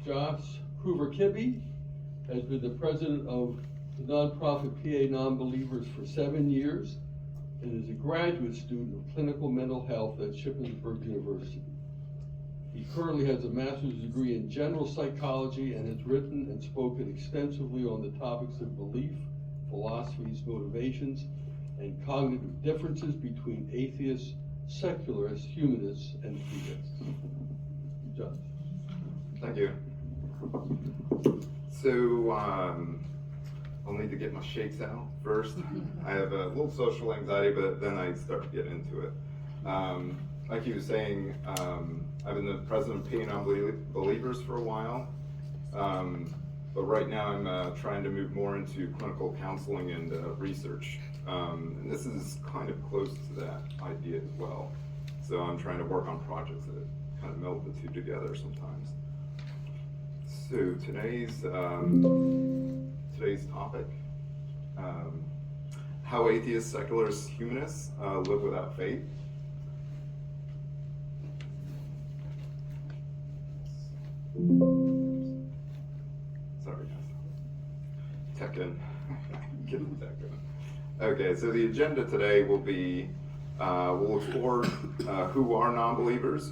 Josh Hoover-Kibbe has been the president of the nonprofit PA Nonbelievers for 7 years and is a graduate student of clinical mental health at Shippensburg University. He currently has a master's degree in general psychology and has written and spoken extensively on the topics of belief, philosophies, motivations, and cognitive differences between atheists, secularists, humanists, and theists. Josh. Thank you. So, I'll need to get my shakes out first. I have a little social anxiety, but then I start to get into it. Like he was saying, I've been the president of PA Nonbelievers for a while, but right now I'm trying to move more into clinical counseling and research. And this is kind of close to that idea as well. So I'm trying to work on projects that kind of meld the two together sometimes. So today's topic, how atheists, secularists, humanists live without faith. Sorry guys, tech in, get the tech in. Okay, so the agenda today will be, we'll explore who are non-believers.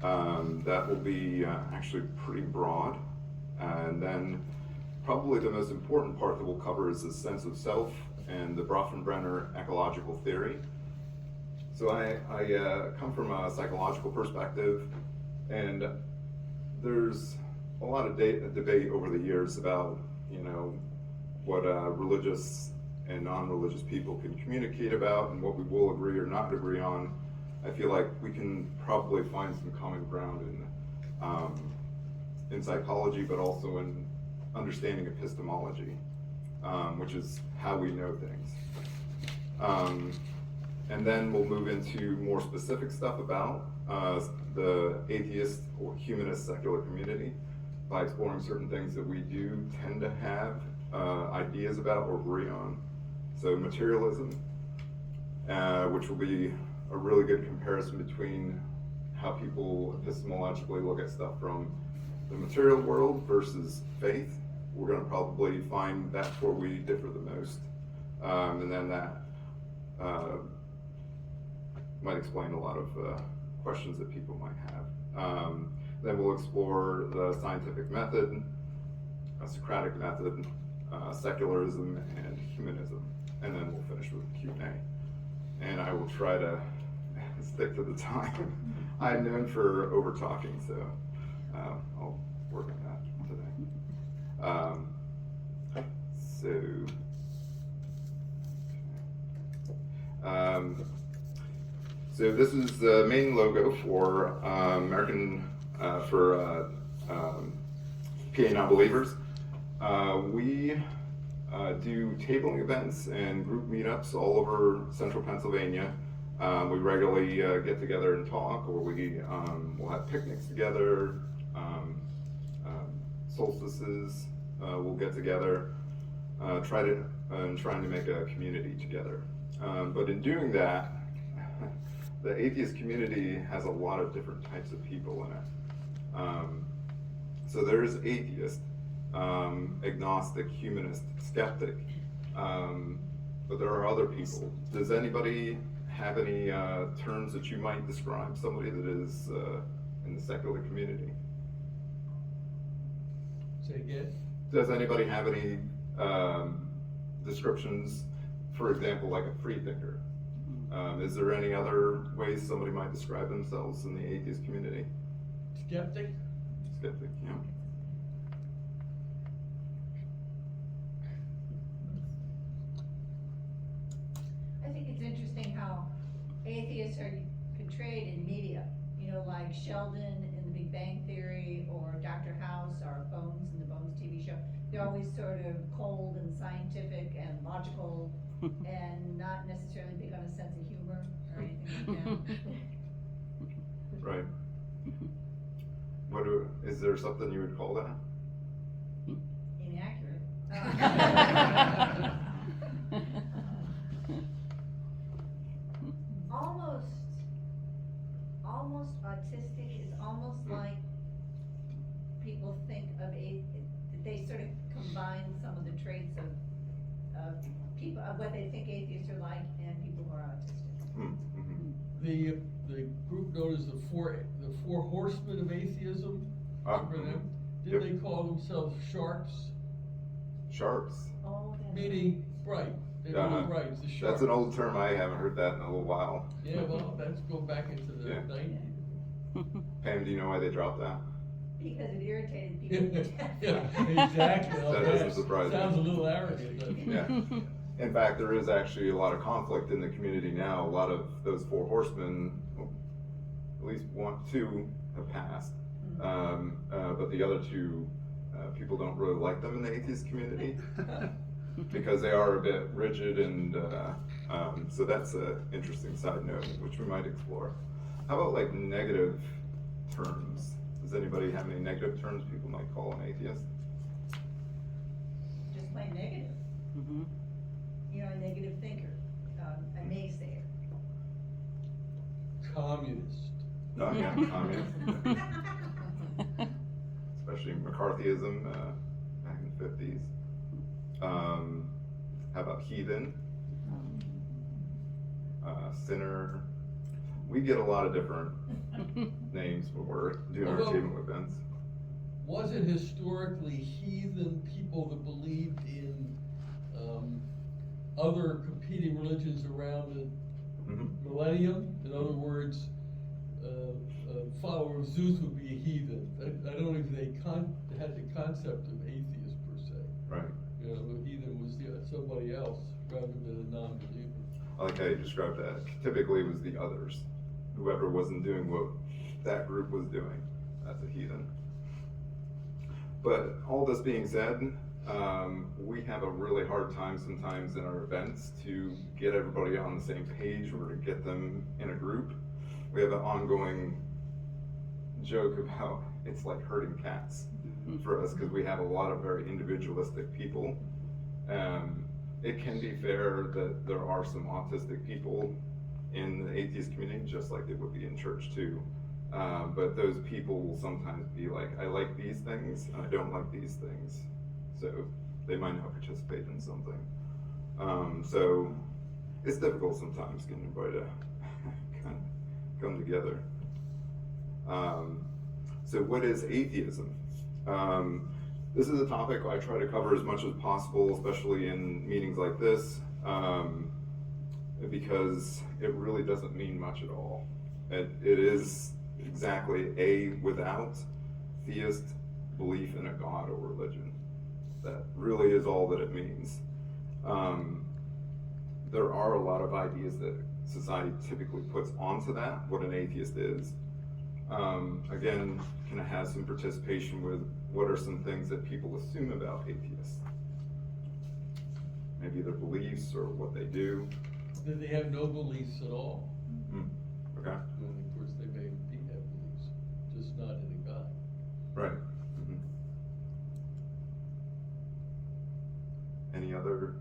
That will be actually pretty broad. And then probably the most important part that we'll cover is the sense of self and the Bronfenbrenner ecological theory. So I come from a psychological perspective, and there's a lot of debate over the years about, you know, what religious and non-religious people can communicate about and what we will agree or not agree on. I feel like we can probably find some common ground in psychology, but also in understanding epistemology, which is how we know things. And then we'll move into more specific stuff about the atheist or humanist secular community by exploring certain things that we do tend to have ideas about or agree on. So materialism, which will be a really good comparison between how people epistemologically look at stuff from the material world versus faith. We're going to probably find that's where we differ the most. And then that might explain a lot of questions that people might have. Then we'll explore the scientific method, a Socratic method, secularism, and humanism. And then we'll finish with Q&A. And I will try to stick to the time. I'm known for over talking, so I'll work on that today. So this is the main logo for PA Nonbelievers. We do tabling events and group meetups all over central Pennsylvania. We regularly get together and talk, or we'll have picnics together, solstices, we'll get together, trying to make a community together. But in doing that, the atheist community has a lot of different types of people in it. So there's atheist, agnostic, humanist, skeptic, but there are other people. Does anybody have any terms that you might describe somebody that is in the secular community? Say again? Does anybody have any descriptions, for example, like a free thinker? Is there any other ways somebody might describe themselves in the atheist community? Skeptic? Skeptic, yeah. I think it's interesting how atheists are portrayed in media, you know, like Sheldon in The Big Bang Theory, or Dr. House, or Bones in the Bones TV show. They're always sort of cold and scientific and logical and not necessarily big on a sense of humor or anything like that. Right. Is there something you would call that? Inaccurate. Almost autistic is almost like people think people, what they think atheists are like and people who are autistic. Mm-hmm. The group known as the four horsemen of atheism, remember them? Didn't they call themselves sharks? Sharks. Oh, that's. Meaning bright, they were bright, it's the sharks. That's an old term, I haven't heard that in a little while. Yeah, well, let's go back into the Yeah. 90s. Pam, do you know why they dropped that? Because it irritated people. Yeah, exactly. That doesn't surprise me. Sounds a little arrogant, doesn't it? Yeah. In fact, there is actually a lot of conflict in the community now. A lot of those four horsemen, at least two have passed. But the other two, people don't really like them in the atheist community because they are a bit rigid, and so that's an interesting side note which we might explore. How about like negative terms? Does anybody have any negative terms people might call an atheist? Just plain negative. Mm-hmm. You know, a negative thinker, a naysayer. Communist. Oh yeah, communist. Especially McCarthyism back in the 50s. How about heathen? Sinner. We get a lot of different names when we're doing our team events. Was it historically heathen people that believed in other competing religions around the millennium? In other words, a follower of Zeus would be a heathen. I don't know if they had the concept of atheist per se. Right. You know, a heathen was somebody else rather than a non-believer. I like how you described that. Typically it was the others. Whoever wasn't doing what that group was doing, that's a heathen. But all this being said, we have a really hard time sometimes in our events to get everybody on the same page or to get them in a group. We have an ongoing joke about it's like herding cats for us because we have a lot of very individualistic people. It can be fair that there are some autistic people in the atheist community, just like it would be in church too. But those people will sometimes be like, I like these things and I don't like these things. So they might not participate in something. So it's difficult sometimes getting everybody to kind of come together. So what is atheism? This is a topic I try to cover as much as possible, especially in meetings like this, because it really doesn't mean much at all. It is exactly a without theist belief in a god or religion. That really is all that it means. There are a lot of ideas that society typically puts onto that, what an atheist is. Again, kind of has some participation with what are some things that people assume about atheists. Maybe their beliefs or what they do. That they have no beliefs at all. Okay. And of course, they may indeed have beliefs, just not in a God. Right. Any other?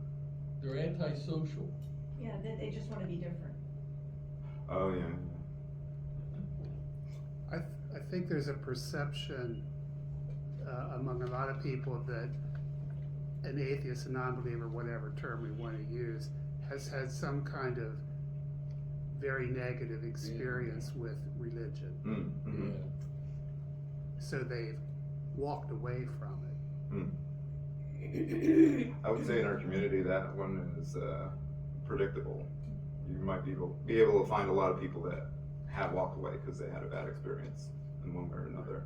They're antisocial. Yeah, that they just want to be different. Oh yeah. I think there's a perception among a lot of people that an atheist, a non-believer, whatever term we want to use, has had some kind of very negative experience with religion. Mm-hmm. Yeah. So they've walked away from it. I would say in our community that one is predictable. You might be able to find a lot of people that have walked away because they had a bad experience in one way or another.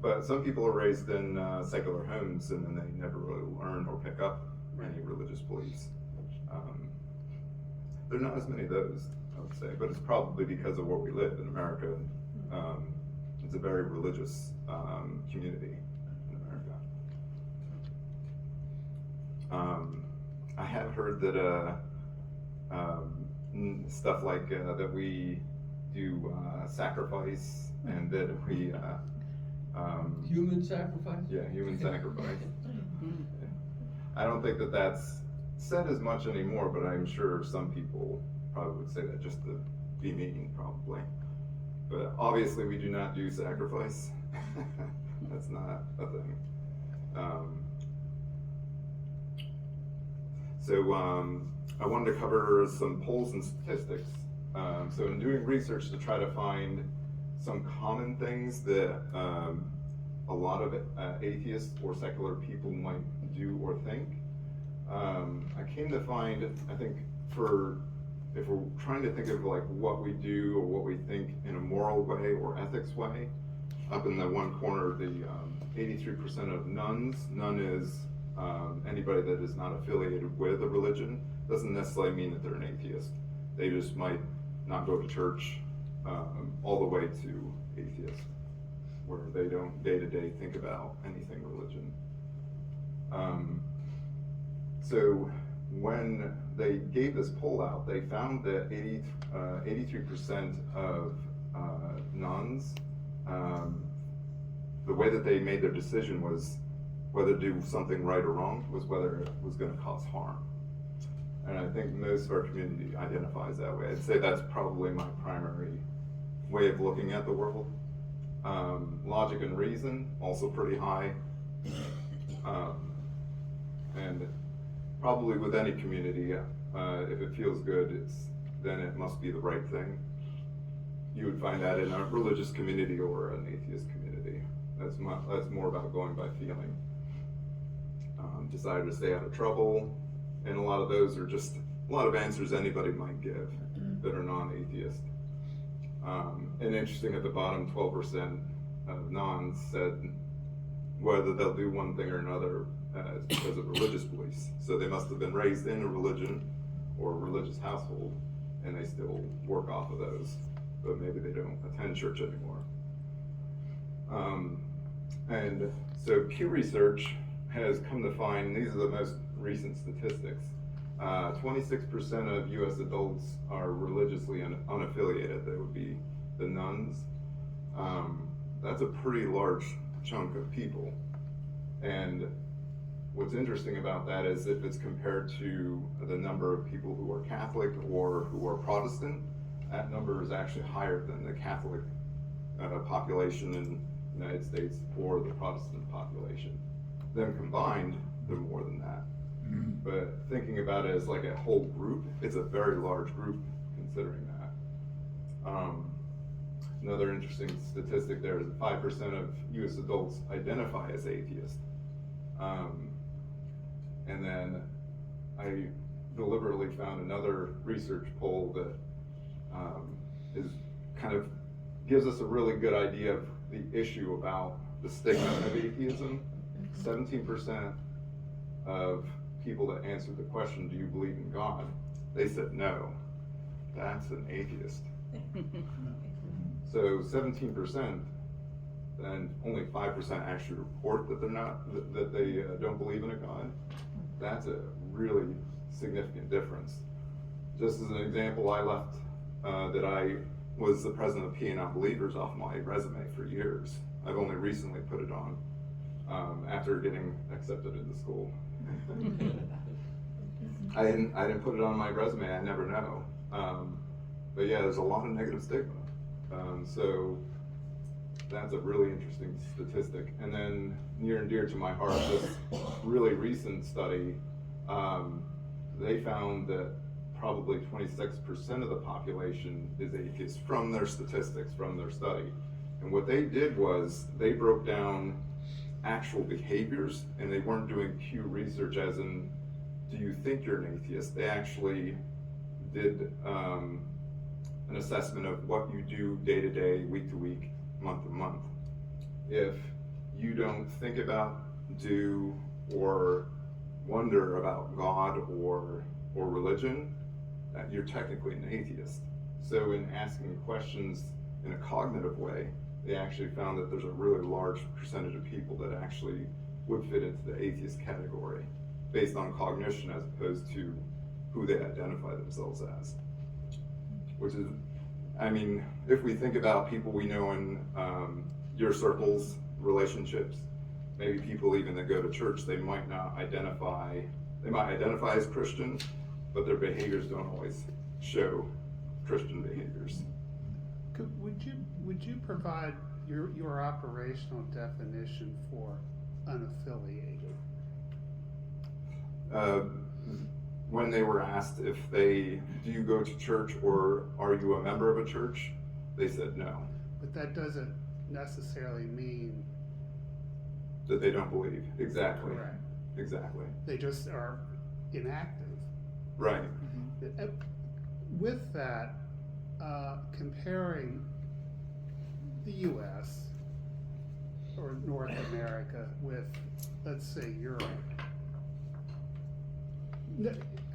But some people are raised in secular homes and then they never really learn or pick up any religious beliefs. There are not as many of those, I would say, but it's probably because of where we live in America. It's a very religious community in America. I have heard that stuff like that we do sacrifice and that we Human sacrifice? yeah, human sacrifice. I don't think that that's said as much anymore, but I'm sure some people probably would say that just to be mean, probably. But obviously we do not do sacrifice. That's not a thing. So I wanted to cover some polls and statistics. So in doing research to try to find some common things that a lot of atheists or secular people might do or think, I came to find, I think, if we're trying to think of like what we do or what we think in a moral way or ethics way, up in the one corner, the 83% of nuns. None is anybody that is not affiliated with a religion. Doesn't necessarily mean that they're an atheist. They just might not go to church, all the way to atheist, where they don't day to day think about anything religion. So when they gave this poll out, they found that 83% of nuns, the way that they made their decision was whether to do something right or wrong, was whether it was going to cause harm. And I think most of our community identifies that way. I'd say that's probably my primary way of looking at the world. Logic and reason, also pretty high. And probably with any community, if it feels good, then it must be the right thing. You would find that in a religious community or an atheist community. That's more about going by feeling. Desire to stay out of trouble, and a lot of those are just a lot of answers anybody might give that are non-atheist. And interesting, at the bottom, 12% of non said whether they'll do one thing or another because of religious beliefs. So they must have been raised in a religion or a religious household, and they still work off of those, but maybe they don't attend church anymore. And so Pew Research has come to find, these are the most recent statistics, 26% of US adults are religiously unaffiliated. They would be the nuns. That's a pretty large chunk of people. And what's interesting about that is if it's compared to the number of people who are Catholic or who are Protestant, that number is actually higher than the Catholic population in the United States or the Protestant population. Them combined, they're more than that. But thinking about it as like a whole group, it's a very large group considering that. Another interesting statistic there is that 5% of US adults identify as atheist. And then I deliberately found another research poll that is kind of gives us a really good idea of the issue about the stigma of atheism. 17% of people that answered the question, do you believe in God? They said no. That's an atheist. So 17%, and only 5% actually report that they don't believe in a God. That's a really significant difference. Just as an example, I left that I was the president of PA Non-Believers off my resume for years. I've only recently put it on after getting accepted into school. I didn't put it on my resume. I never know. But yeah, there's a lot of negative stigma. So that's a really interesting statistic. And then near and dear to my heart, this really recent study, they found that probably 26% of the population is atheist from their statistics, from their study. And what they did was they broke down actual behaviors, and they weren't doing Pew research as in, do you think you're an atheist? They actually did an assessment of what you do day to day, week to week, month to month. If you don't think about, do, or wonder about God or religion, you're technically an atheist. So in asking questions in a cognitive way, they actually found that there's a really large percentage of people that actually would fit into the atheist category based on cognition as opposed to who they identify themselves as. Which is, I mean, if we think about people we know in your circles, relationships, maybe people even that go to church, they might identify as Christian, but their behaviors don't always show Christian behaviors. Would you provide your operational definition for unaffiliated? when they were asked if do you go to church or are you a member of a church, they said no. But that doesn't necessarily mean That they don't believe. Exactly. correct. Exactly. They just are inactive. Right. With that, comparing the US or North America with, let's say, Europe.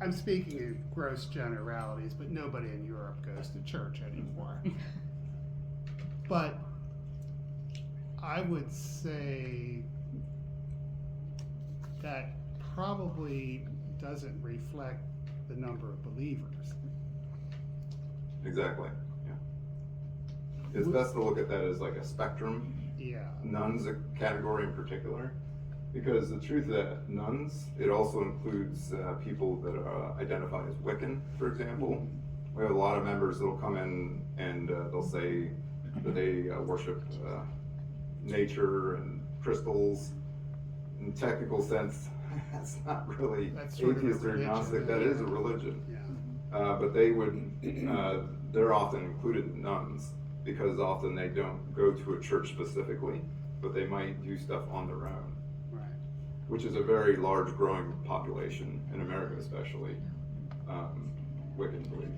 I'm speaking in gross generalities, but nobody in Europe goes to church anymore. But I would say that probably doesn't reflect the number of believers. Exactly. Yeah. It's best to look at that as like a spectrum. Yeah. Nuns a category in particular, because the truth of that, nuns, it also includes people that identify as Wiccan, for example. We have a lot of members that'll come in and they'll say that they worship nature and crystals. In technical sense, that's not really That's sort of a atheist or religion, agnostic. That yeah. is a religion. Yeah. But they would, they're often included in nuns because often they don't go to a church specifically, but they might do stuff on their own, Right. which is a very large growing population in America, especially Wiccan belief.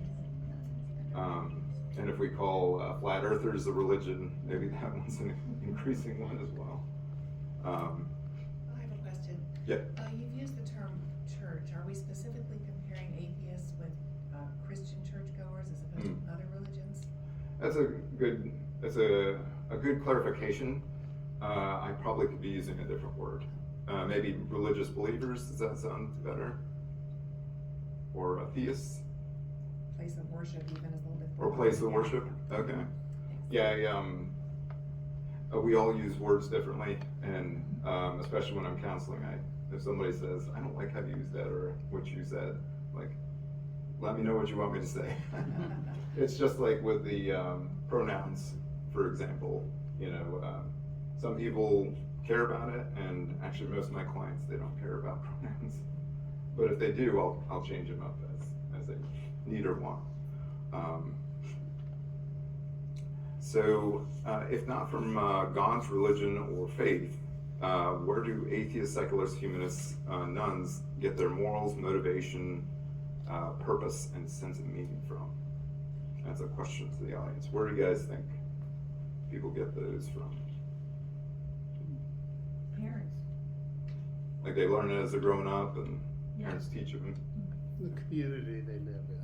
And if we call flat earthers a religion, maybe that one's an increasing one as well. I have a question. Yeah. You've used the term church. Are we specifically comparing atheists with Christian churchgoers as opposed to other religions? That's a good clarification. I probably could be using a different word. Maybe religious believers, does that sound better? Or atheists? Place of worship even is a little bit. Or place of worship? Okay. Yeah, we all use words differently, and especially when I'm counseling, if somebody says, I don't like how you use that or what you said, like, let me know what you want me to say. It's just like with the pronouns, for example, some people care about it, and actually most of my clients, they don't care about pronouns. But if they do, I'll change them up as they need or want. So if not from God's religion or faith, where do atheists, secularists, humanists, nuns get their morals, motivation, purpose, and sense of meaning from? That's a question to the audience. Where do you guys think people get those from? Parents. Like they learn it as they're growing up and parents teach them? The community they live in,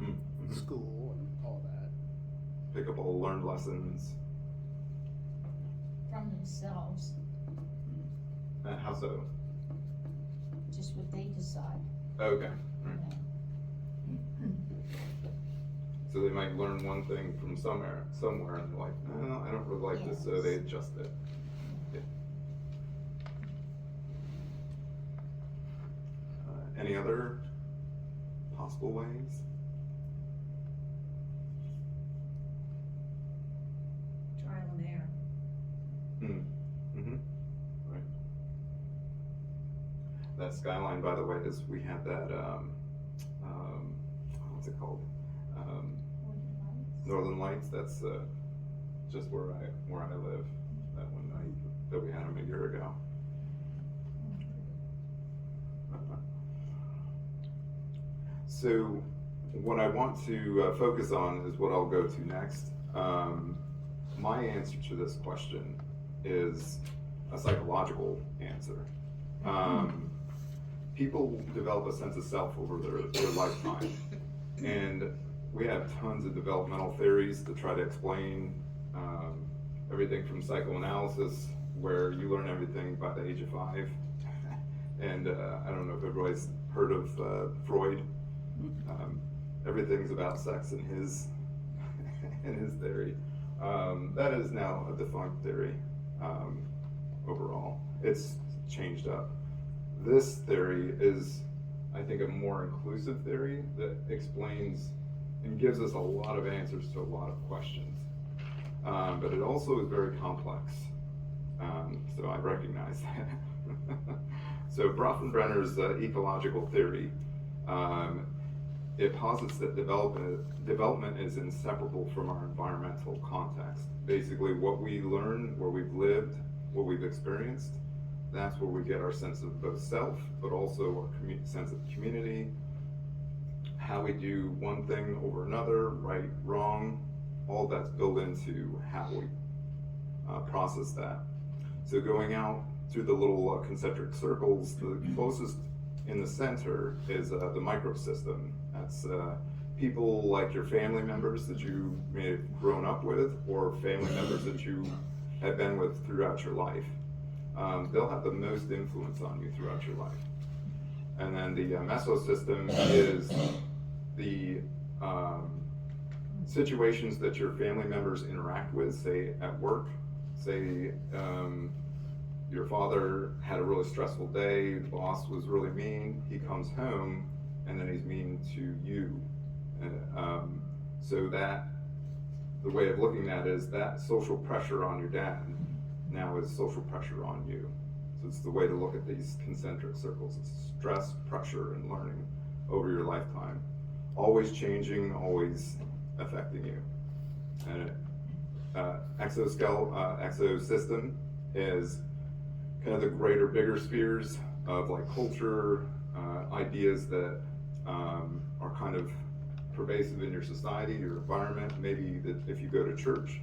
Mm-hmm. school and all that. Pick up all learned lessons. From themselves, How so? just what they decide. Okay. you know. So they might learn one thing from somewhere, and they're like, no, I don't really like this, so they adjust it. Yeah. Any other possible ways? Trial and error. Mm-hmm. Right. That skyline, by the way, is we had that. What's it called? Northern Lights. That's just where I live. That one night that we had them a year ago. So, what I want to focus on is what I'll go to next. My answer to this question is a psychological answer. People develop a sense of self over their lifetime, and we have tons of developmental theories to try to explain everything from psychoanalysis, where you learn everything by the age of 5. And I don't know if everybody's heard of Freud. Everything's about sex in his theory. That is now a defunct theory overall. It's changed up. This theory is, I think, a more inclusive theory that explains and gives us a lot of answers to a lot of questions. But it also is very complex. So I recognize that. So Bronfenbrenner's ecological theory It posits that development is inseparable from our environmental context. Basically, what we learn, where we've lived, what we've experienced, that's where we get our sense of both self, but also our sense of community, how we do one thing over another, right, wrong, all that's built into how we process that. So going out through the little concentric circles, the closest in the center is the microsystem. That's people like your family members that you may have grown up with, or family members that you have been with throughout your life. They'll have the most influence on you throughout your life. And then the mesosystem is the situations that your family members interact with, say at work, say your father had a really stressful day, the boss was really mean, he comes home and then he's mean to you. So that, the way of looking at it is that social pressure on your dad now is social pressure on you. So it's the way to look at these concentric circles. It's stress, pressure, and learning over your lifetime. Always changing, always affecting you. And exosystem is kind of the greater, bigger spheres of like culture, ideas that are kind of pervasive in your society, your environment. Maybe that if you go to church,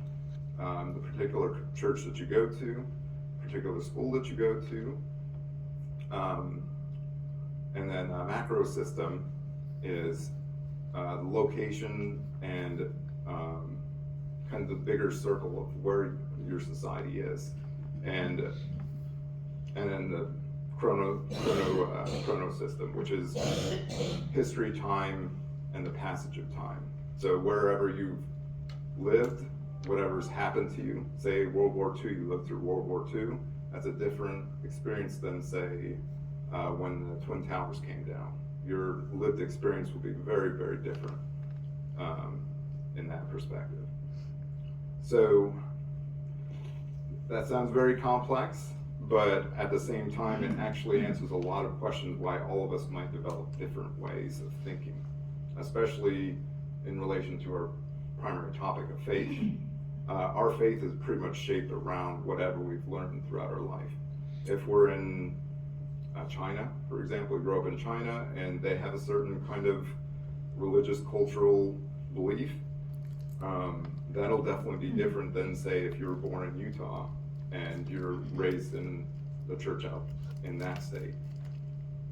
the particular church that you go to, particular school that you go to, and then macro system is the location and kind of the bigger circle of where your society is, and then the chrono system, which is history, time, and the passage of time. So wherever you've lived, whatever's happened to you, say World War II, you lived through World War II, that's a different experience than say when the Twin Towers came down. Your lived experience will be very, very different in that perspective. So that sounds very complex, but at the same time, it actually answers a lot of questions why all of us might develop different ways of thinking, especially in relation to our primary topic of faith. Our faith is pretty much shaped around whatever we've learned throughout our life. If we're in China, for example, we grow up in China and they have a certain kind of religious cultural belief, that'll definitely be different than say if you were born in Utah and you're raised in the church out in that state.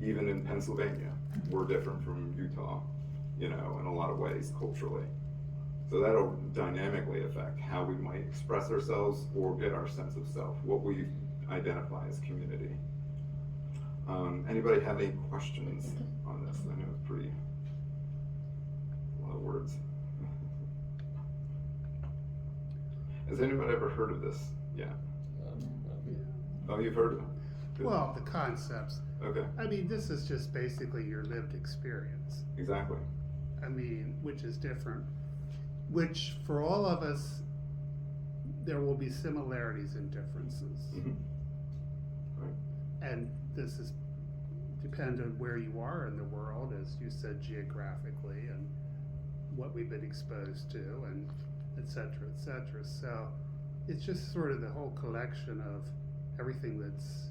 Even in Pennsylvania, we're different from Utah, you know, in a lot of ways culturally. So that'll dynamically affect how we might express ourselves or get our sense of self, what we identify as community. Anybody have any questions on this? I know it's pretty, a lot of words. Has anybody ever heard of this? Yeah. Oh, you've heard of it? Good. Well, the concepts. Okay. I mean, this is just basically your lived experience. Exactly. I mean, which is different. Which, for all of us, there will be similarities and differences. Mm-hmm. Right. And this is dependent where you are in the world, as you said, geographically, and what we've been exposed to, and et cetera, et cetera. So it's just sort of the whole collection of everything that's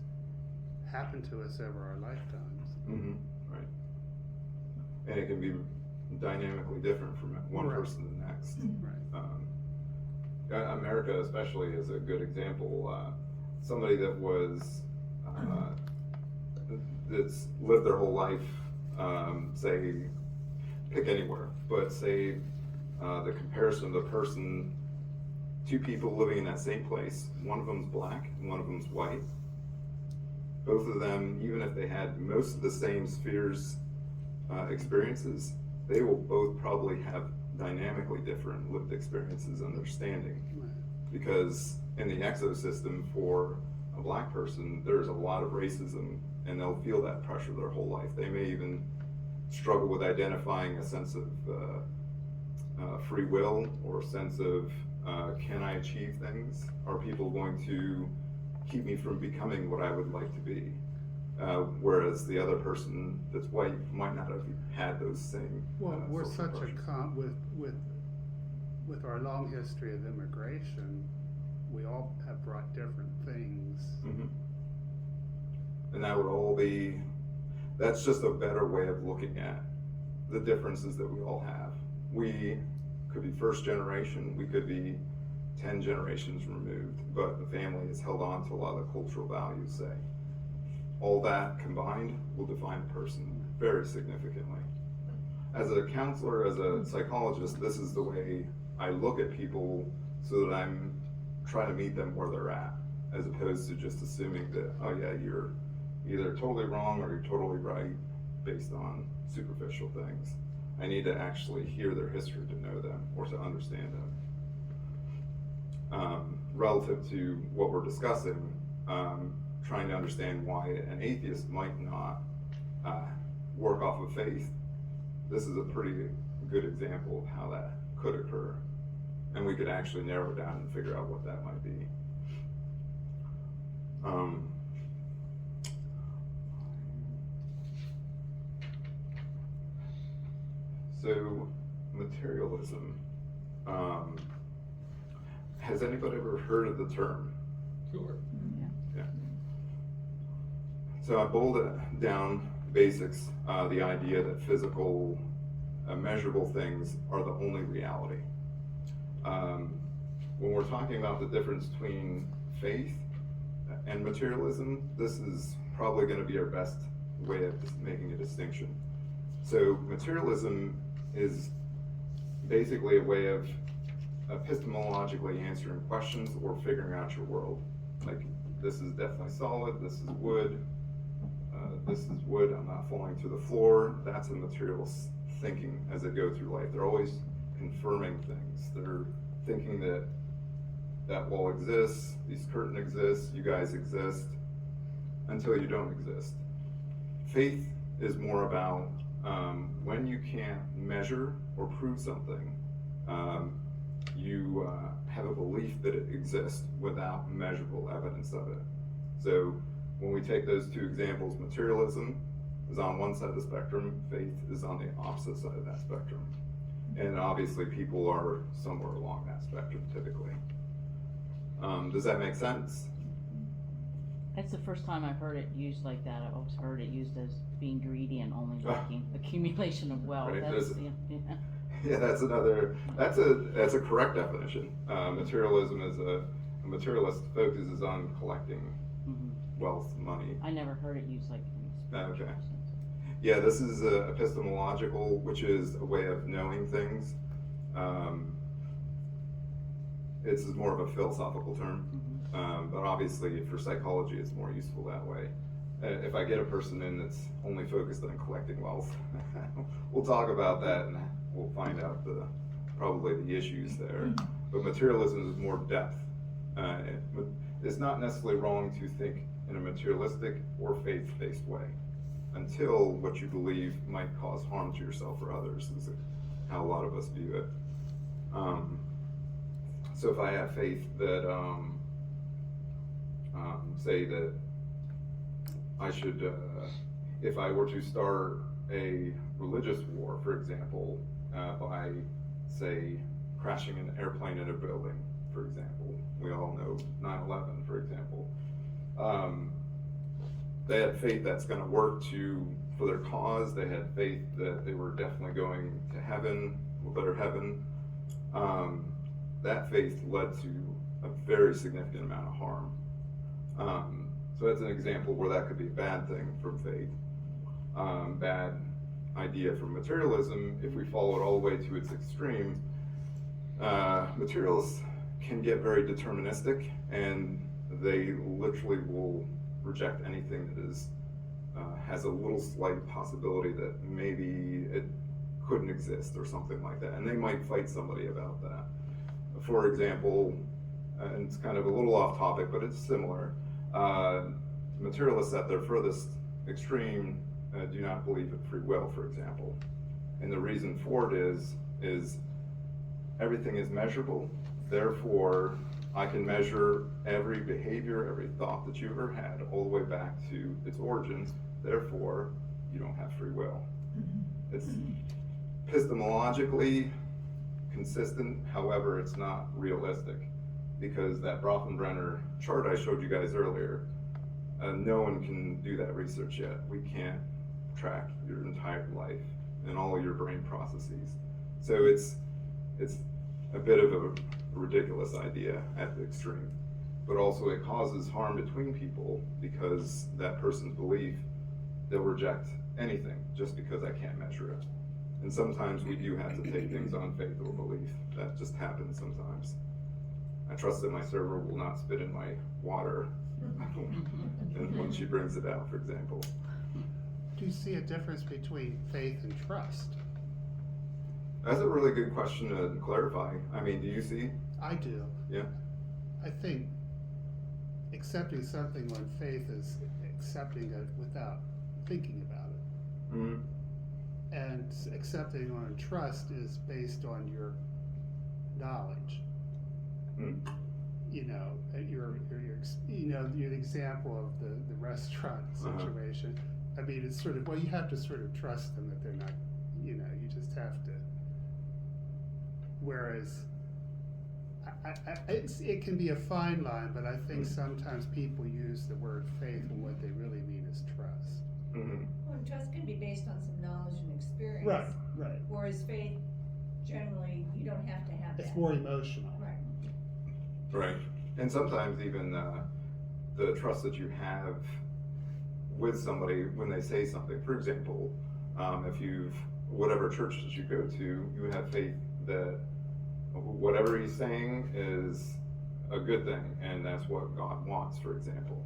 happened to us over our lifetimes. Mm-hmm. Right. And it can be dynamically different from one Right. person to the next. Right. America especially is a good example. Somebody that was that's lived their whole life, say, pick anywhere, but say the comparison of the person, two people living in that same place, one of them's black and one of them's white. Both of them, even if they had most of the same spheres experiences, they will both probably have dynamically different lived experiences and understanding. Right. Because in the exosystem for a black person, there's a lot of racism and they'll feel that pressure their whole life. They may even struggle with identifying a sense of free will or a sense of can I achieve things? Are people going to keep me from becoming what I would like to be? whereas the other person that's white might not have had those same. Well, we're social such pressures. with our long history of immigration, we all have brought different things. Mhm. And that would all be, that's just a better way of looking at the differences that we all have. We could be first generation, we could be 10 generations removed, but the family has held on to a lot of the cultural values, say. All that combined will define a person very significantly. As a counselor, as a psychologist, this is the way I look at people so that I'm trying to meet them where they're at, as opposed to just assuming that, oh yeah, you're either totally wrong or you're totally right based on superficial things. I need to actually hear their history to know them or to understand them. Relative to what we're discussing, trying to understand why an atheist might not work off of faith, this is a pretty good example of how that could occur. And we could actually narrow it down and figure out what that might be. So, materialism. Has anybody ever heard of the term? Sure. Yeah. So I boiled it down, basics, the idea that physical, measurable things are the only reality. When we're talking about the difference between faith and materialism, this is probably going to be our best way of just making a distinction. So materialism is basically a way of epistemologically answering questions or figuring out your world. Like, this is definitely solid, this is wood, I'm not falling to the floor. That's a materialist thinking as they go through life. They're always confirming things. They're thinking that that wall exists, these curtains exist, you guys exist, until you don't exist. Faith is more about when you can't measure or prove something, you have a belief that it exists without measurable evidence of it. So when we take those two examples, materialism is on one side of the spectrum, faith is on the opposite side of that spectrum. And obviously people are somewhere along that spectrum typically. Does that make sense? That's the first time I've heard it used like that. I've always heard it used as being greedy and only liking accumulation of wealth. Right, That's, there's- yeah. Yeah, that's a correct definition. Materialism is a materialist focuses on collecting Mhm. wealth, money. I never heard it used like in a Okay. spiritual sense. Yeah, this is epistemological, which is a way of knowing things. It's more of a philosophical term, but obviously for psychology it's more useful that way. If I get a person in that's only focused on collecting wealth, we'll talk about that and we'll find out probably the issues there. But materialism is more depth. It's not necessarily wrong to think in a materialistic or faith-based way until what you believe might cause harm to yourself or others is how a lot of us view it. So if I have faith that, say that I should, if I were to start a religious war, for example, by, say, crashing an airplane in a building, for example. We all know 9/11, for example. They had faith that's going to work for their cause. They had faith that they were definitely going to heaven, or better heaven. That faith led to a very significant amount of harm. So that's an example where that could be a bad thing from faith. Bad idea from materialism, if we follow it all the way to its extreme, materialists can get very deterministic and they literally will reject anything that is has a little slight possibility that maybe it couldn't exist or something like that, and they might fight somebody about that. For example, and it's kind of a little off topic, but it's similar, materialists at their furthest extreme do not believe in free will, for example. And the reason for it is everything is measurable, therefore I can measure every behavior, every thought that you ever had, all the way back to its origins. Therefore, you don't have free will. It's epistemologically consistent, however, it's not realistic, because that Brockenbrenner chart I showed you guys earlier, no one can do that research yet. We can't track your entire life and all your brain processes. So it's a bit of a ridiculous idea at the extreme, but also it causes harm between people because that person's belief, they'll reject anything just because I can't measure it. And sometimes we do have to take things on faith or belief. That just happens sometimes. I trust that my server will not spit in my water and when she brings it out, for example. Do you see a difference between faith and trust? That's a really good question to clarify. I mean, do you see? I do. Yeah. I think accepting something on faith is accepting it without thinking about it. Mm-hmm. And accepting on trust is based on your knowledge. Mm. You know, your the example of the restaurant situation. I mean, it's sort of, well, you have to sort of trust them that they're not, you just have to. Whereas, it can be a fine line, but I think sometimes people use the word faith and what they really mean is trust. Mm-hmm. Well, trust can be based on some knowledge and experience. Right. Whereas faith, generally, you don't have to have that. It's more emotional. Right. Right. And sometimes even the trust that you have with somebody when they say something. For example, if whatever church that you go to, you have faith that whatever he's saying is a good thing, and that's what God wants, for example.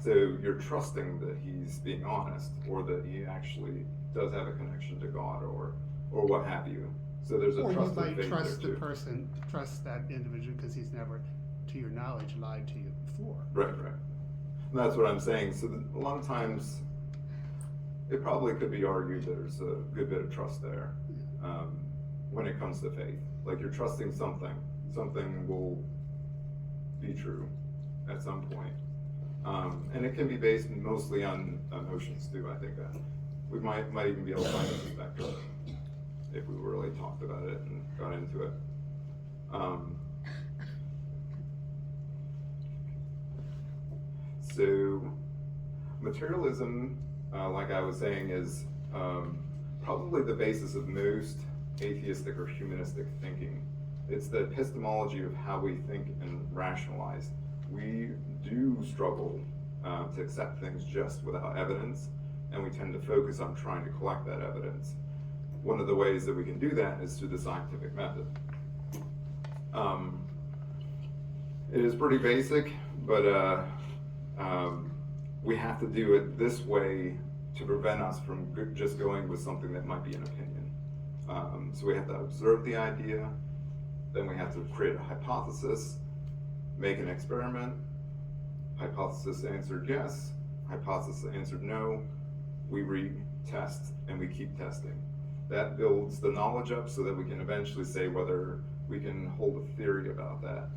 So you're trusting that he's being honest, or that he actually does have a connection to God, or what have you. So there's a trust Or and you faith might trust there the too. person, trust that individual because he's never, to your knowledge, lied to you before. Right. And that's what I'm saying. So a lot of times, it probably could be argued there's a good bit of trust there when it comes to faith. Like you're trusting something will be true at some point. And it can be based mostly on emotions too, I think. We might even be able to find a spectrum if we really talked about it and got into it. So materialism, like I was saying, is probably the basis of most atheistic or humanistic thinking. It's the epistemology of how we think and rationalize. We do struggle to accept things just without evidence, and we tend to focus on trying to collect that evidence. One of the ways that we can do that is through the scientific method. It is pretty basic, but we have to do it this way to prevent us from just going with something that might be an opinion. So we have to observe the idea, then we have to create a hypothesis, make an experiment, hypothesis answered yes, hypothesis answered no, we retest and we keep testing. That builds the knowledge up so that we can eventually say whether we can hold a theory about that.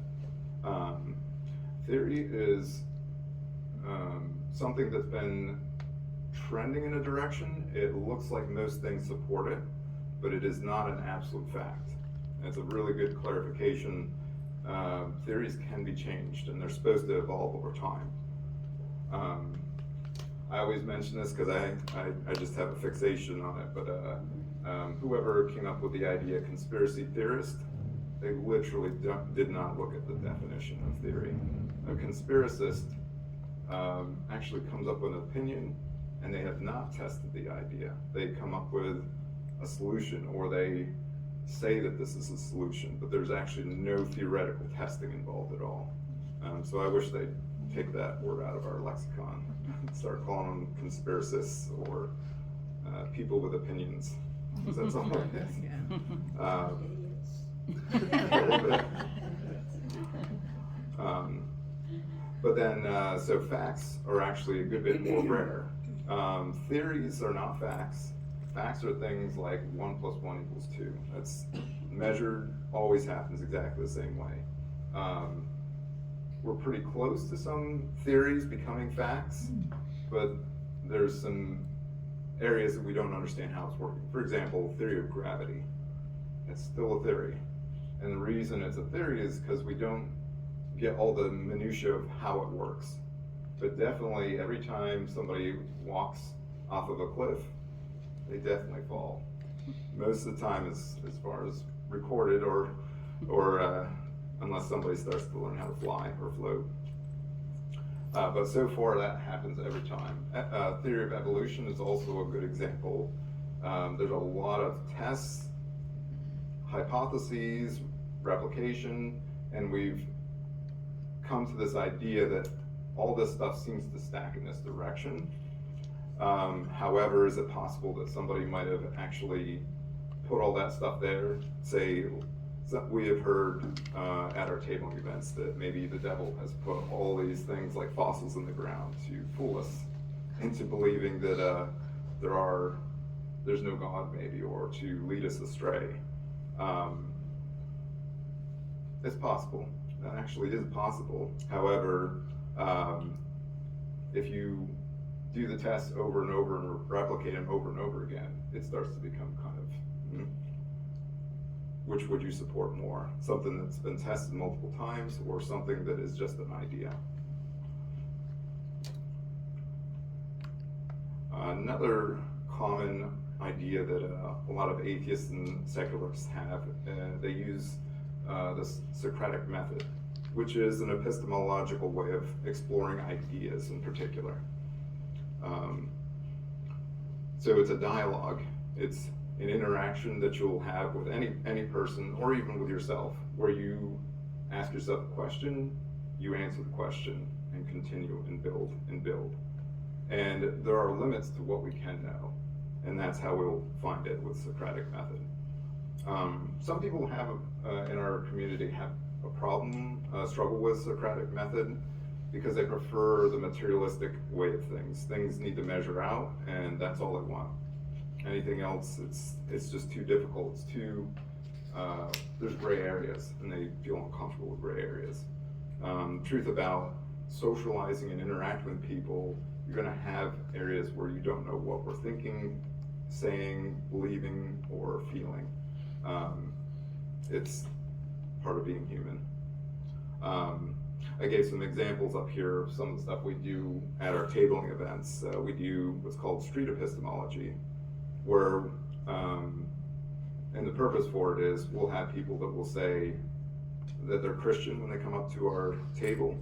Theory is something that's been trending in a direction. It looks like most things support it, but it is not an absolute fact. And it's a really good clarification. Theories can be changed, and they're supposed to evolve over time. I always mention this because I just have a fixation on it, but whoever came up with the idea conspiracy theorist, they literally did not look at the definition of theory. A conspiracist actually comes up with an opinion, and they have not tested the idea. They come up with a solution, or they say that this is a solution, but there's actually no theoretical testing involved at all. So I wish they'd take that word out of our lexicon and start calling them conspiracists or people with opinions, because that's all it is. A little bit. But then, so facts are actually a good bit more rare. Theories are not facts. Facts are things like 1 + 1 = 2. That's measured, always happens exactly the same way. we're pretty close to some theories becoming facts, but there's some areas that we don't understand how it's working. For example, theory of gravity. It's still a theory. And the reason it's a theory is because we don't get all the minutiae of how it works. But definitely every time somebody walks off of a cliff, they definitely fall. Most of the time, as far as recorded, or unless somebody starts to learn how to fly or float. But so far that happens every time. Theory of evolution is also a good example. There's a lot of tests, hypotheses, replication, and we've come to this idea that all this stuff seems to stack in this direction. However, is it possible that somebody might have actually put all that stuff there? Say, we have heard at our tabling events that maybe the devil has put all these things like fossils in the ground to fool us into believing that there's no God maybe, or to lead us astray. It's possible. That actually is possible. However, if you do the tests over and over and replicate them over and over again, it starts to become kind of, which would you support more? Something that's been tested multiple times, or something that is just an idea? Another common idea that a lot of atheists and secularists have, they use the Socratic method, which is an epistemological way of exploring ideas in particular. So it's a dialogue. It's an interaction that you'll have with any person, or even with yourself, where you ask yourself a question, you answer the question, and continue and build and build. And there are limits to what we can know, and that's how we'll find it with Socratic method. Some people have in our community have a problem, struggle with Socratic method, because they prefer the materialistic way of things. Things need to measure out, and that's all they want. Anything else, it's just too difficult. It's too, there's gray areas, and they feel uncomfortable with gray areas. Truth about socializing and interacting with people, you're gonna have areas where you don't know what we're thinking, saying, believing, or feeling. It's part of being human. I gave some examples up here of some of the stuff we do at our tabling events. We do what's called street epistemology, where, and the purpose for it is we'll have people that will say that they're Christian when they come up to our table,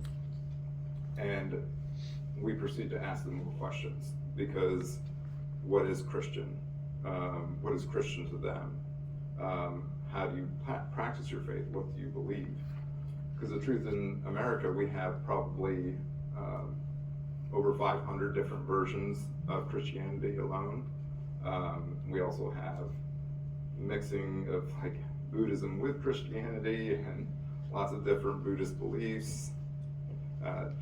and we proceed to ask them more questions, because what is Christian? What is Christian to them? How do you practice your faith? What do you believe? Because the truth, in America, we have probably over 500 different versions of Christianity alone. We also have mixing of like Buddhism with Christianity and lots of different Buddhist beliefs.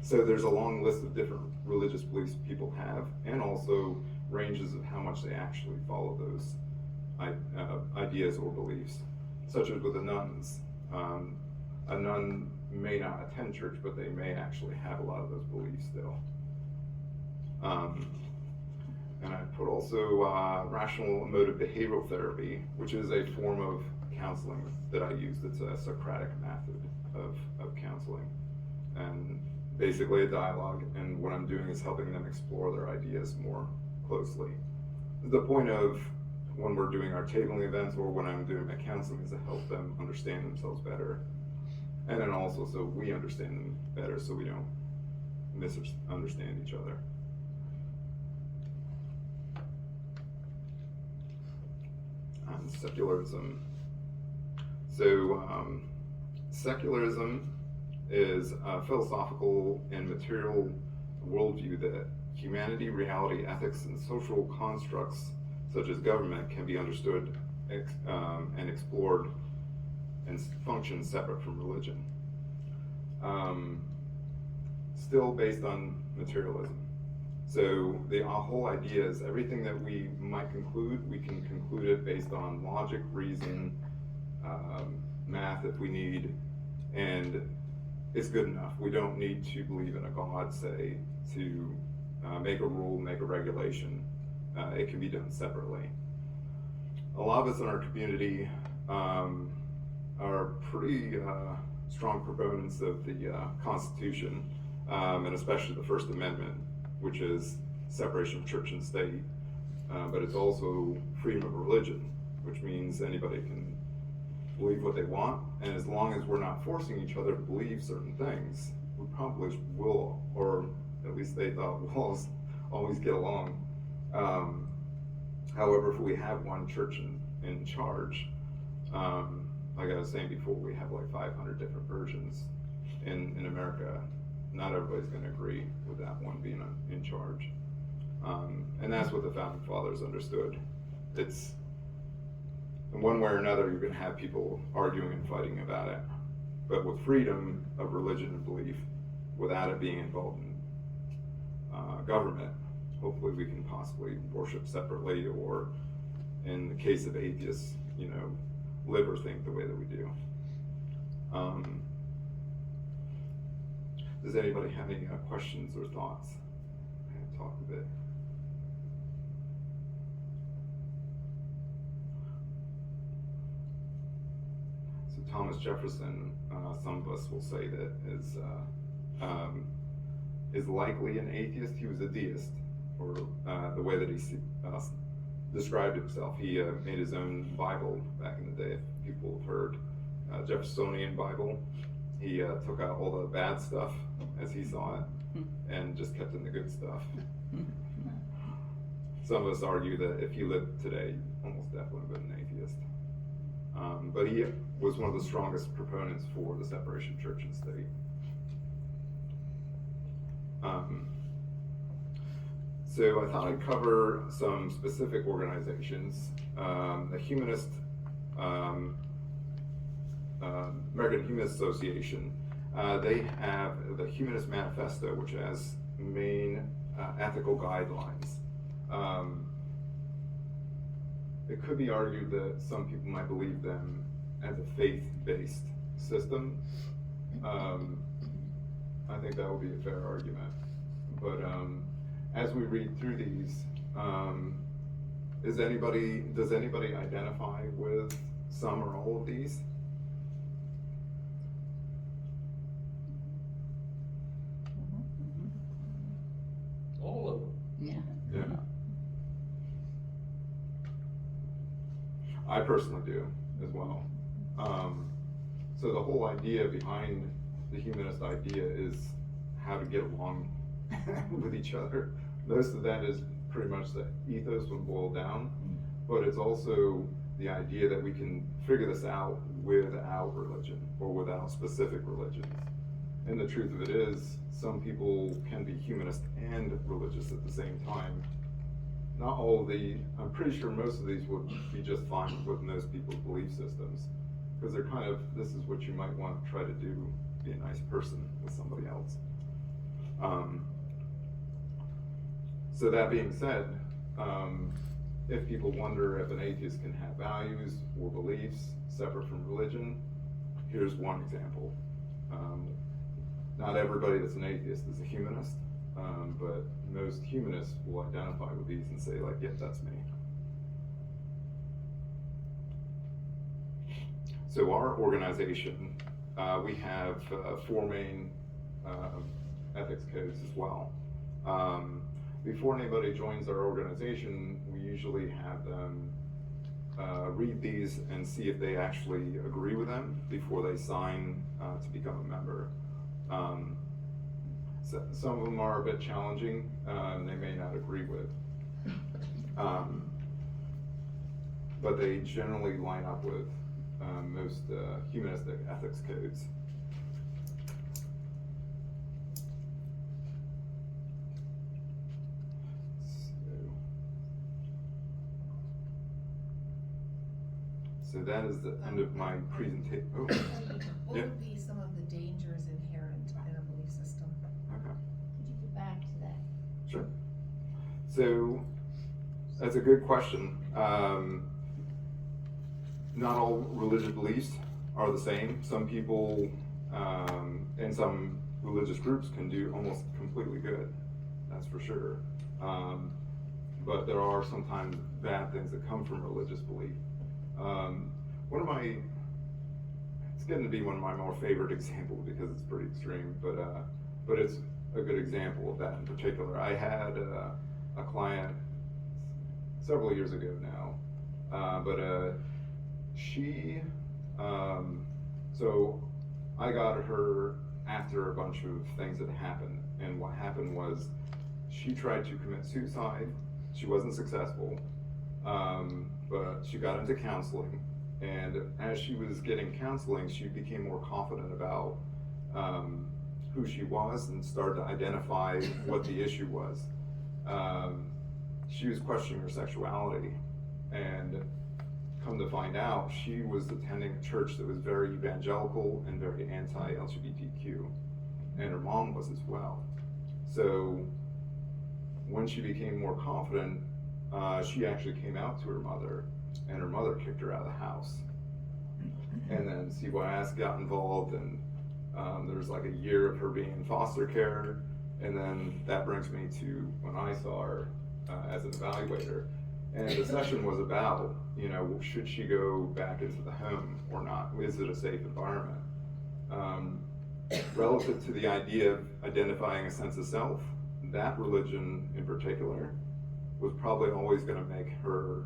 So there's a long list of different religious beliefs people have, and also ranges of how much they actually follow those ideas or beliefs, such as with the nuns. A nun may not attend church, but they may actually have a lot of those beliefs still. And I put also rational emotive behavioral therapy, which is a form of counseling that I use. It's a Socratic method of counseling. And basically a dialogue, and what I'm doing is helping them explore their ideas more closely. The point of when we're doing our tabling events, or when I'm doing my counseling, is to help them understand themselves better. And then also so we understand them better, so we don't misunderstand each other. Secularism. So secularism is a philosophical and material worldview that humanity, reality, ethics, and social constructs such as government can be understood and explored and function separate from religion. Still based on materialism. So the whole idea is everything that we might conclude, we can conclude it based on logic, reason, math if we need, and it's good enough. We don't need to believe in a God, say, to make a rule, make a regulation. It can be done separately. A lot of us in our community are pretty strong proponents of the Constitution, and especially the First Amendment, which is separation of church and state. But it's also freedom of religion, which means anybody can believe what they want, and as long as we're not forcing each other to believe certain things, we probably will, or at least they thought, we'll always get along. However, if we have one church in charge, like I was saying before, we have like 500 different versions in America. Not everybody's going to agree with that one being in charge. And that's what the Founding Fathers understood. It's, in one way or another, you're going to have people arguing and fighting about it. But with freedom of religion and belief, without it being involved in government, hopefully we can possibly worship separately, or in the case of atheists, live or think the way that we do. Does anybody have any questions or thoughts? I have talked a bit. So Thomas Jefferson, some of us will say that is likely an atheist. He was a deist, or the way that he described himself. He made his own Bible back in the day, if people have heard. Jeffersonian Bible. He took out all the bad stuff as he saw it and just kept in the good stuff. Some of us argue that if he lived today, he almost definitely would have been an atheist. But he was one of the strongest proponents for the separation of church and state. So I thought I'd cover some specific organizations. The Humanist, American Humanist Association, they have the Humanist Manifesto, which has main ethical guidelines. It could be argued that some people might believe them as a faith-based system. I think that would be a fair argument. But as we read through these, does anybody identify with some or all of these? All of them. Yeah. Yeah. I personally do as well. So the whole idea behind the humanist idea is how to get along with each other. Most of that is pretty much the ethos when boiled down, but it's also the idea that we can figure this out without religion or without specific religions. And the truth of it is, some people can be humanist and religious at the same time. Not all of I'm pretty sure most of these would be just fine with most people's belief systems, because they're kind of, this is what you might want to try to do, be a nice person with somebody else. So that being said, if people wonder if an atheist can have values or beliefs separate from religion, here's one example. Not everybody that's an atheist is a humanist, but most humanists will identify with these and say, like, yeah, that's me. So our organization, we have 4 main ethics codes as well. Before anybody joins our organization, we usually have them read these and see if they actually agree with them before they sign to become a member. So some of them are a bit challenging, they may not agree with. But they generally line up with most humanistic ethics codes. So that is the end of my presentation. Oh. What Yeah. would be some of the dangers inherent in a belief system? Okay. Could you get back to that? Sure. So that's a good question. Not all religious beliefs are the same. Some people And some religious groups can do almost completely good, that's for sure. But there are sometimes bad things that come from religious belief. It's getting to be one of my more favorite examples because it's pretty extreme, but it's a good example of that in particular. I had a client several years ago now, so I got her after a bunch of things that happened, and what happened was she tried to commit suicide. She wasn't successful, but she got into counseling, and as she was getting counseling, she became more confident about who she was and started to identify what the issue was. She was questioning her sexuality, and come to find out, she was attending a church that was very evangelical and very anti-LGBTQ, and her mom was as well. So when she became more confident, she actually came out to her mother, and her mother kicked her out of the house. And then CYS got involved, and there was like a year of her being in foster care, and then that brings me to when I saw her as an evaluator. And the session was about, should she go back into the home or not? Is it a safe environment? Relative to the idea of identifying a sense of self, that religion in particular was probably always going to make her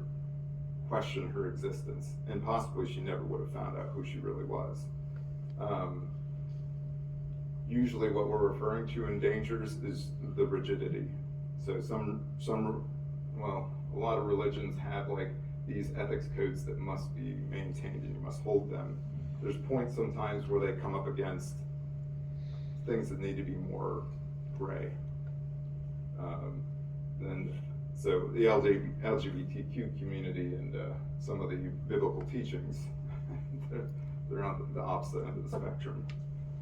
question her existence, and possibly she never would have found out who she really was. Usually what we're referring to in dangers is the rigidity. So a lot of religions have like these ethics codes that must be maintained and you must hold them. There's points sometimes where they come up against things that need to be more gray. So the LGBTQ community and some of the biblical teachings, they're on the opposite end of the spectrum.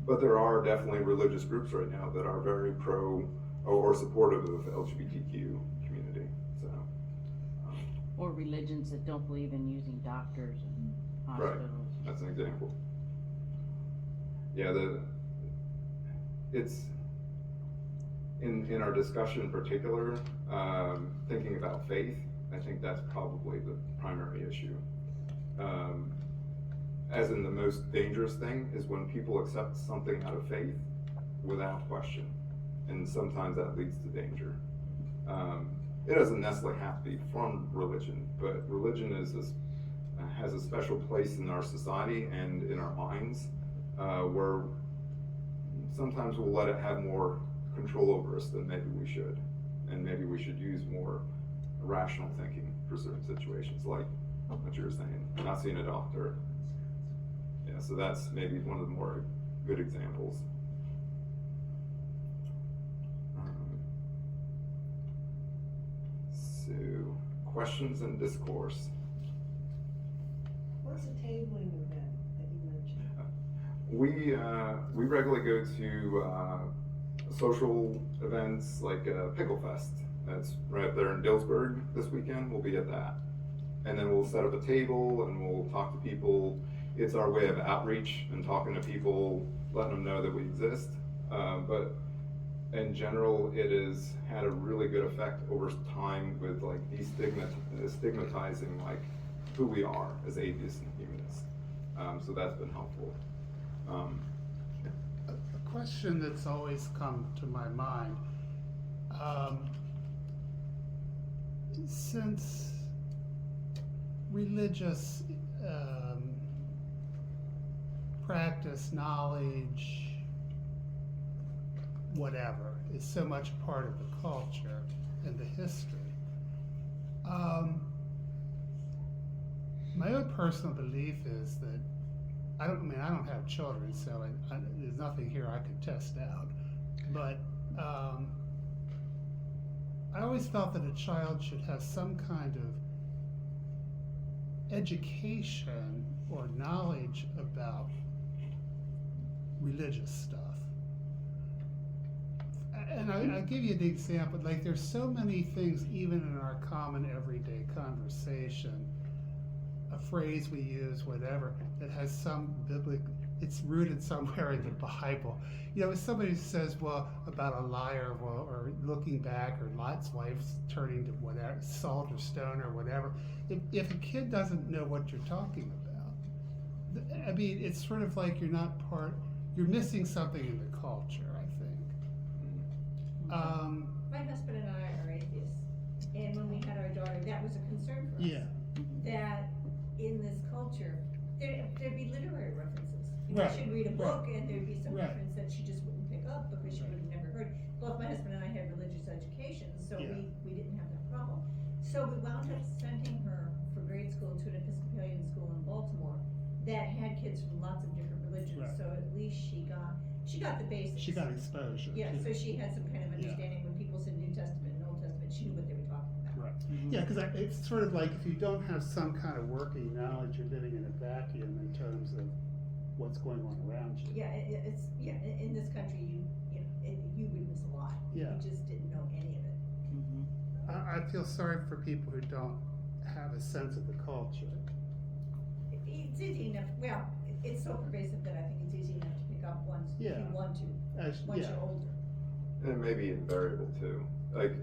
But there are definitely religious groups right now that are very pro or supportive of the LGBTQ community. So, Or religions that don't believe in using doctors and hospitals. Right, that's an example. Yeah, it's in our discussion in particular, thinking about faith, I think that's probably the primary issue. As in the most dangerous thing is when people accept something out of faith without question, and sometimes that leads to danger. It doesn't necessarily have to be from religion, but religion has a special place in our society and in our minds, where sometimes we'll let it have more control over us than maybe we should, and maybe we should use more rational thinking for certain situations, like what you were saying, not seeing a doctor. Yeah, so that's maybe one of the more good examples. So, questions and discourse. What's the tabling event that you mentioned? We regularly go to social events like Pickle Fest. That's right up there in Dillsburg this weekend. We'll be at that. And then we'll set up a table and we'll talk to people. It's our way of outreach and talking to people, letting them know that we exist. But in general, it has had a really good effect over time with like destigmatizing like who we are as atheists and humanists. So that's been helpful. A question that's always come to my mind, since religious practice, knowledge, whatever, is so much part of the culture and the history. My own personal belief is that I don't have children, so there's nothing here I could test out. But I always felt that a child should have some kind of education or knowledge about religious stuff. And I'll give you an example. Like, there's so many things, even in our common everyday conversation, a phrase we use, whatever, that has some it's rooted somewhere in the Bible. You know, if somebody says, well, about a liar, well, or looking back, or Lot's wife turning to whatever, salt or stone or whatever, if a kid doesn't know what you're talking about, I mean, it's sort of like you're missing something in the culture, I think. My husband and I are atheists, and when we had our daughter, that was a concern for us. Yeah. That in this culture, there'd be literary references. You know, Right, she'd read a book and there'd be some right. reference that she just wouldn't pick up because she Right. would have never heard. Both my husband and I had religious education, so Yeah. we didn't have that problem. So we wound up sending her for grade school to an Episcopalian school in Baltimore that had kids from lots of different religions, Right. so at least she got the basics. She got exposure. Yeah, too. so she had some kind of understanding when people said New Testament and Old Testament, she knew what they were talking about. Right. Yeah, because it's sort of like if you don't have some kind of working knowledge, you're living in a vacuum in terms of what's going on around you. Yeah, in this country, you witness a lot. Yeah. You just didn't know any of it. I feel sorry for people who don't have a sense of the culture. It's easy enough, well, it's so pervasive that I think it's easy enough to pick up once if Yeah. you want to, once Yeah. you're older. And it may be invariable too. Like,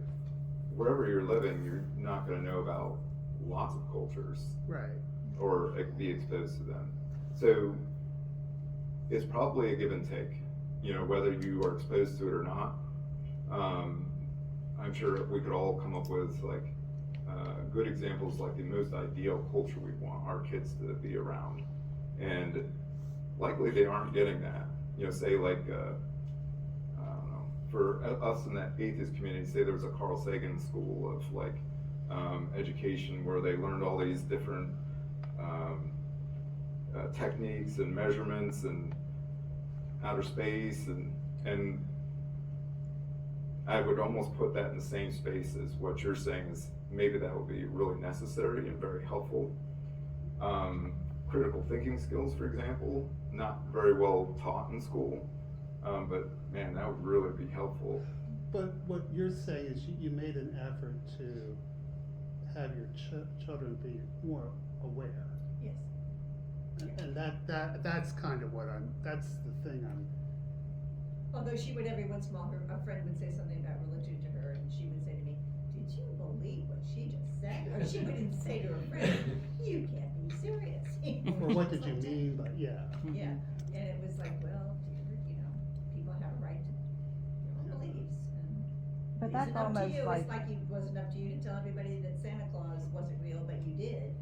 wherever you're living, you're not gonna know about lots of cultures Right. or be exposed to them. So it's probably a give and take, you know, whether you are exposed to it or not. I'm sure we could all come up with like good examples, like the most ideal culture we want our kids to be around, and likely they aren't getting that. You know, say like I don't know, for us in that atheist community, say there was a Carl Sagan school of like education where they learned all these different techniques and measurements and outer space, and I would almost put that in the same space as what you're saying is maybe that would be really necessary and very helpful. Critical thinking skills, for example, not very well taught in school, but man, that would really be helpful. But what you're saying is you made an effort to have your children be more aware. Yes. And that's kind of that's the thing Although she would every once in a while, a friend would say something about religion to her, and she would say to me, "Did you believe what she just said?" Or she would say to her friend, "You can't be serious." or what did you mean by, yeah. Yeah, and it was like, well, dear, people have a right to their own beliefs, and But it's that's up to almost you. like, It's like it wasn't up to you to tell everybody that Santa Claus wasn't real, but you did.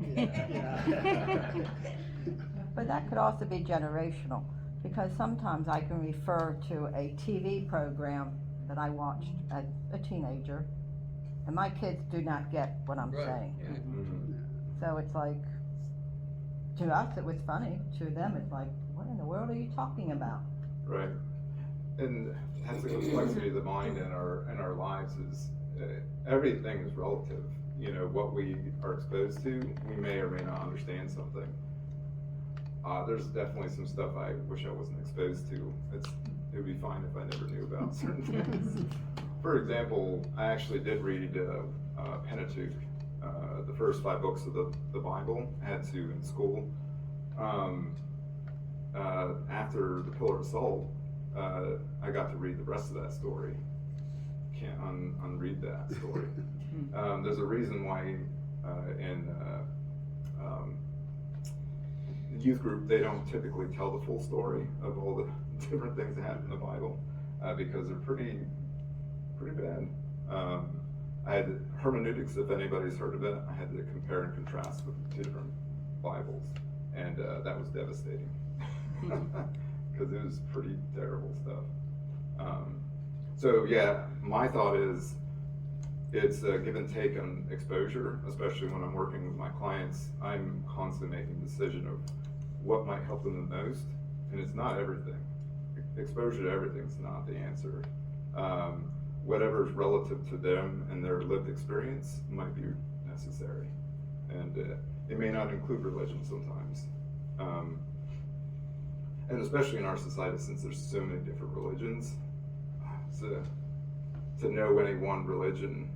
Yeah. but that could also be generational, because sometimes I can refer to a TV program that I watched as a teenager, and my kids do not get what I'm Right, saying. right. So it's like, to us it was funny, to them it's like, what in the world are you talking about? Right. And that's the complexity of the mind in our lives is everything is relative. You know, what we are exposed to, we may or may not understand something. There's definitely some stuff I wish I wasn't exposed to. It would be fine if I never knew about certain things. For example, I actually did read Pentateuch, the first 5 books of the Bible. I had to in school. After the Pillar of Salt, I got to read the rest of that story. Can't unread that story. There's a reason why in the youth group they don't typically tell the full story of all the different things that happen in the Bible because they're pretty bad. I had hermeneutics, if anybody's heard of it. I had to compare and contrast with 2 different Bibles, and that was devastating because it was pretty terrible stuff. So yeah, my thought is it's a give and take on exposure, especially when I'm working with my clients. I'm constantly making a decision of what might help them the most, and it's not everything. Exposure to everything's not the answer. Whatever's relative to them and their lived experience might be necessary, and it may not include religion sometimes. And especially in our society, since there's so many different religions, to know any one religion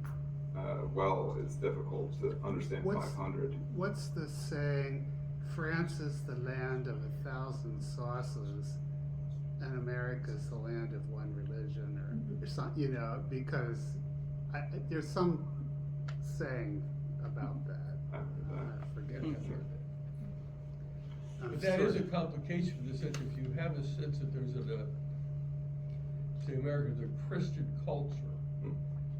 well is difficult to understand. 500. What's the saying, France is the land of 1,000 sauces, and America is the land of one religion, or something, you know, because there's some saying about that. I forget it. But that is a complication in the sense, if you have a sense that there's say America's a Christian culture,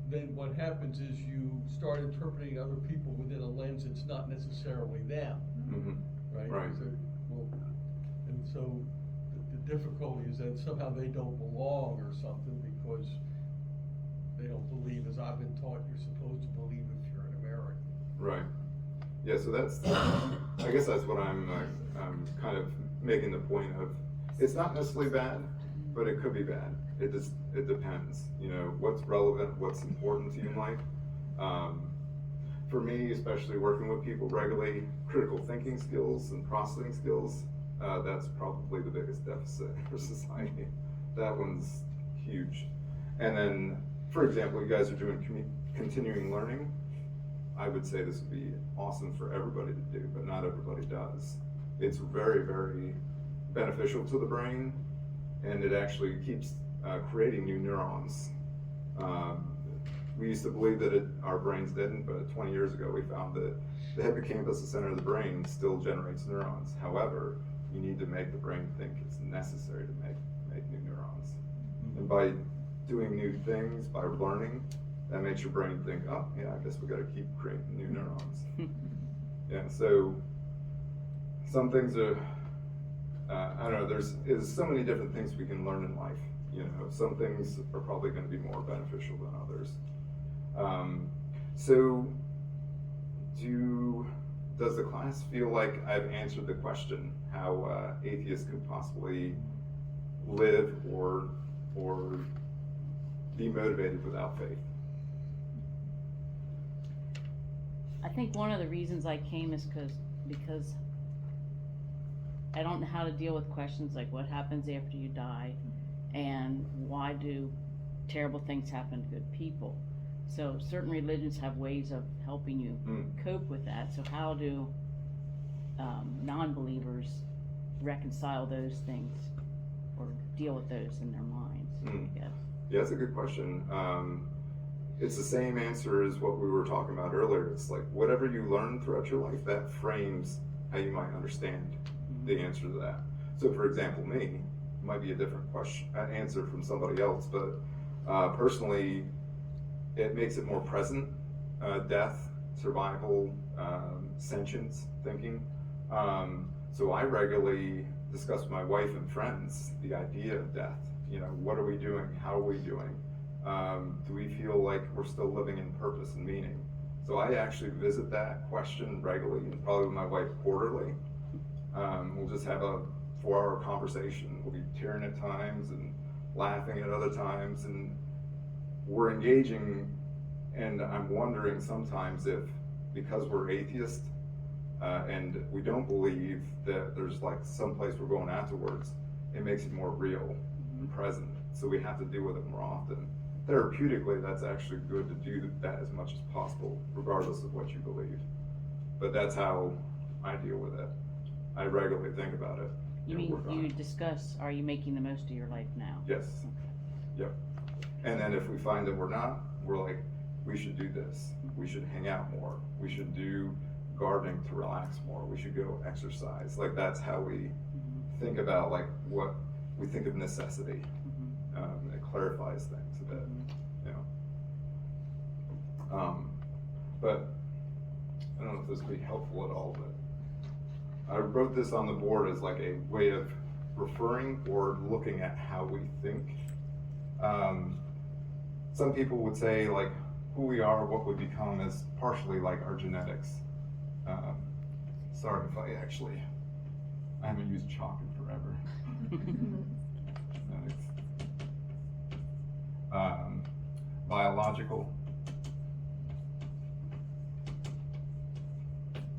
then what happens is you start interpreting other people within a lens that's not necessarily them, right? Right. So the difficulty is that somehow they don't belong or something because they don't believe as I've been taught you're supposed to believe if you're an American. Right. Yeah, so that's, I guess that's what I'm kind of making the point of. It's not necessarily bad, but it could be bad. It depends, you know, what's relevant, what's important to you in life. For me, especially working with people regularly, critical thinking skills and processing skills, that's probably the biggest deficit for society. That one's huge. And then, for example, you guys are doing continuing learning. I would say this would be awesome for everybody to do, but not everybody does. It's very, very beneficial to the brain, and it actually keeps creating new neurons. We used to believe that our brains didn't, but 20 years ago we found that the hippocampus, the center of the brain, still generates neurons. However, you need to make the brain think it's necessary to make new neurons. And by doing new things, by learning, that makes your brain think, oh yeah, I guess we gotta keep creating new neurons. Yeah, so some things are, I don't know, there's so many different things we can learn in life. You know, some things are probably gonna be more beneficial than others. So does the class feel like I've answered the question how atheists could possibly live or be motivated without faith? I think one of the reasons I came is because I don't know how to deal with questions like what happens after you die and why do terrible things happen to good people. So certain religions have ways of helping you cope with that. So how do non-believers reconcile those things or deal with those in their minds, I guess? Yeah, that's a good question. It's the same answer as what we were talking about earlier. It's like whatever you learn throughout your life, that frames how you might understand the answer to that. So for example, me, it might be a different question, answer from somebody else, but personally, it makes it more present, death, survival, sentience thinking. So I regularly discuss with my wife and friends the idea of death. You know, what are we doing? How are we doing? Do we feel like we're still living in purpose and meaning? So I actually visit that question regularly, and probably with my wife quarterly. We'll just have a 4-hour conversation. We'll be tearing at times and laughing at other times, and we're engaging. And I'm wondering sometimes if, because we're atheists and we don't believe that there's like some place we're going afterwards, it makes it more real and present. So we have to deal with it more often. Therapeutically, that's actually good to do that as much as possible, regardless of what you believe. But that's how I deal with it. I regularly think about it. You mean you discuss, are you making the most of your life now? Yes. Yep. And then if we find that we're not, we're like, we should do this. We should hang out more. We should do gardening to relax more. We should go exercise. Like that's how we think about like what we think of necessity. It clarifies things a bit, you know. But I don't know if this would be helpful at all, but I wrote this on the board as like a way of referring or looking at how we think. Some people would say like who we are, what we become is partially like our genetics. Sorry if I haven't used chalk in forever. Biological.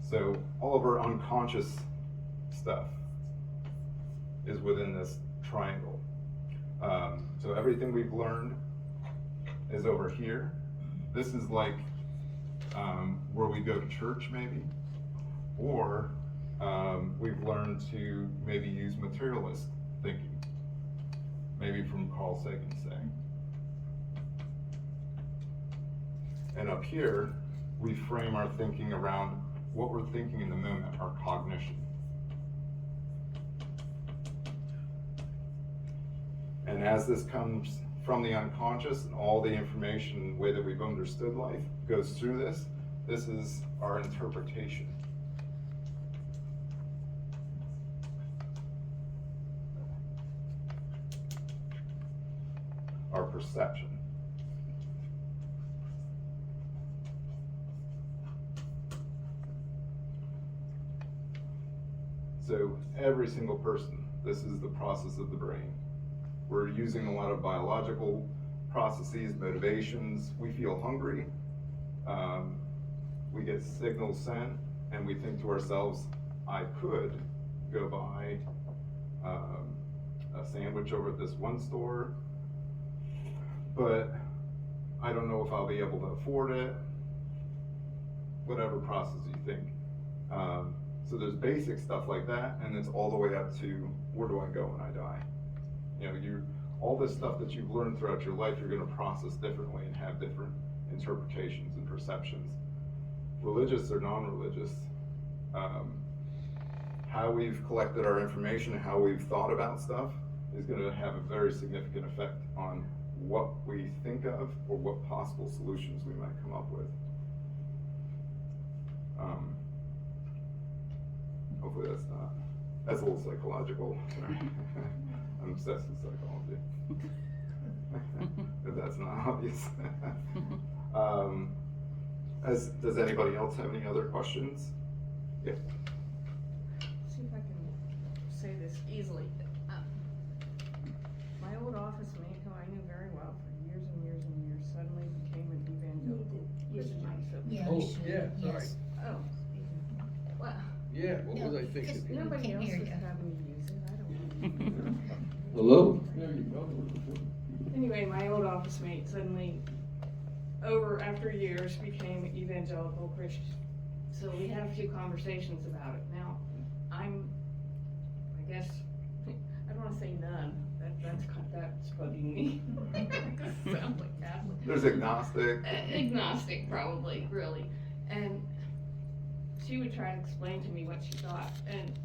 So all of our unconscious stuff is within this triangle. So everything we've learned is over here. This is like where we go to church maybe, or We've learned to maybe use materialist thinking, maybe from Carl Sagan's day. And up here, we frame our thinking around what we're thinking in the moment, our cognition. And as this comes from the unconscious and all the information, the way that we've understood life goes through this, this is our interpretation. Our perception. So every single person, this is the process of the brain. We're using a lot of biological processes, motivations. We feel hungry. We get signals sent, and we think to ourselves, I could go buy a sandwich over at this one store, but I don't know if I'll be able to afford it. Whatever process you think. So there's basic stuff like that, and it's all the way up to where do I go when I die? You know, all this stuff that you've learned throughout your life, you're going to process differently and have different interpretations and perceptions. Religious or non-religious, how we've collected our information, how we've thought about stuff is going to have a very significant effect on what we think of or what possible solutions we might come up with. Hopefully that's a little psychological. I'm obsessed with psychology. If that's not obvious. Does anybody else have any other questions? Yeah. See if I can say this easily. My old office mate, who I knew very well for years and years and years, suddenly became an evangelical Christian. Oh, yeah, sorry. Oh, well, Yeah, what was I thinking? nobody else is having to use it, I don't know. Hello? There you go. Anyway, my old office mate suddenly, after years, became evangelical Christian. So we had a few conversations about it. Now, I guess, I don't wanna say none, that's bugging me. Sounds like Catholic. There's agnostic. Agnostic, probably, really. And she would try to explain to me what she thought, and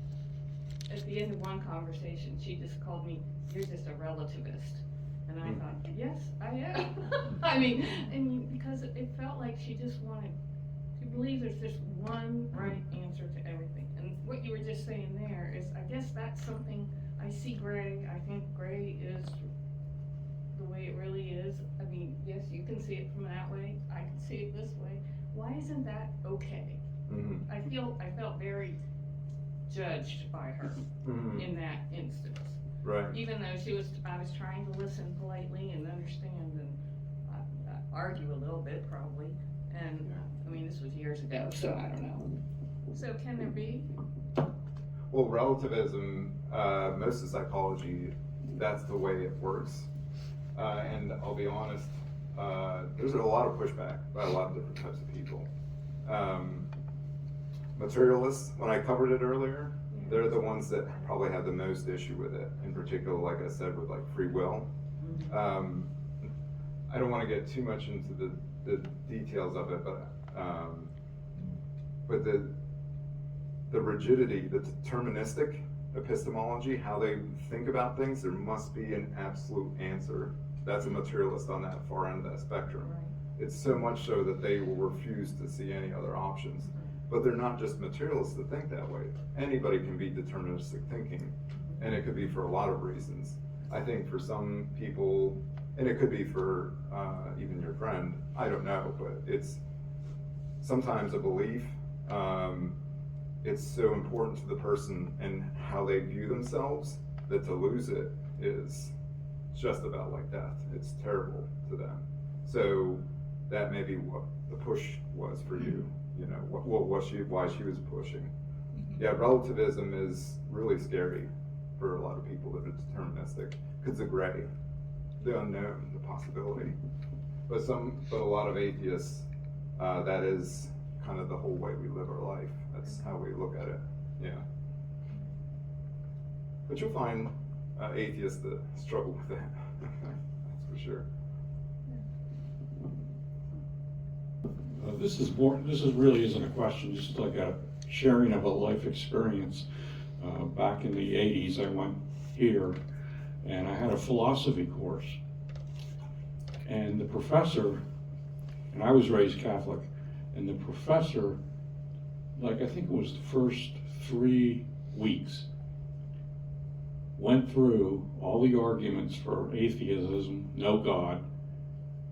at the end of one conversation, she just called me, "You're just a relativist." And I thought, yes, I am. I mean, because it felt like she believes there's just one right answer to everything. And what you were just saying there is, I guess that's something, I see gray, I think gray is the way it really is. I mean, yes, you can see it from that way, I can see it this way. Why isn't that okay? Mm-hmm. I felt very judged by her in that instance. Right. Even though I was trying to listen politely and understand and argue a little bit probably. And I mean, this was years ago, so I don't know. So can there be? Well, relativism, most of psychology, that's the way it works. And I'll be honest, there's a lot of pushback by a lot of different types of people. Materialists, when I covered it earlier, they're the ones that probably have the most issue with it. In particular, like I said, with like free will. I don't want to get too much into the details of it, but the rigidity, the deterministic epistemology, how they think about things, there must be an absolute answer. That's a materialist on that far end of that spectrum. Right. It's so much so that they will refuse to see any other options. But they're not just materialists that think that way. Anybody can be deterministic thinking, and it could be for a lot of reasons. I think for some people, and it could be for even your friend, I don't know, but it's sometimes a belief. It's so important to the person and how they view themselves that to lose it is just about like death. It's terrible to them. So that may be what the push was for you. You know, why she was pushing. Yeah, relativism is really scary for a lot of people that are deterministic, because the gray, the unknown, the possibility. But a lot of atheists, that is kind of the whole way we live our life. That's how we look at it. Yeah. But you'll find atheists that struggle with that. That's for sure. This really isn't a question, just like a sharing of a life experience. Back in the 80s, I went here and I had a philosophy course. And the professor, and I was raised Catholic, and the professor, like I think it was the first 3 weeks, went through all the arguments for atheism, no God,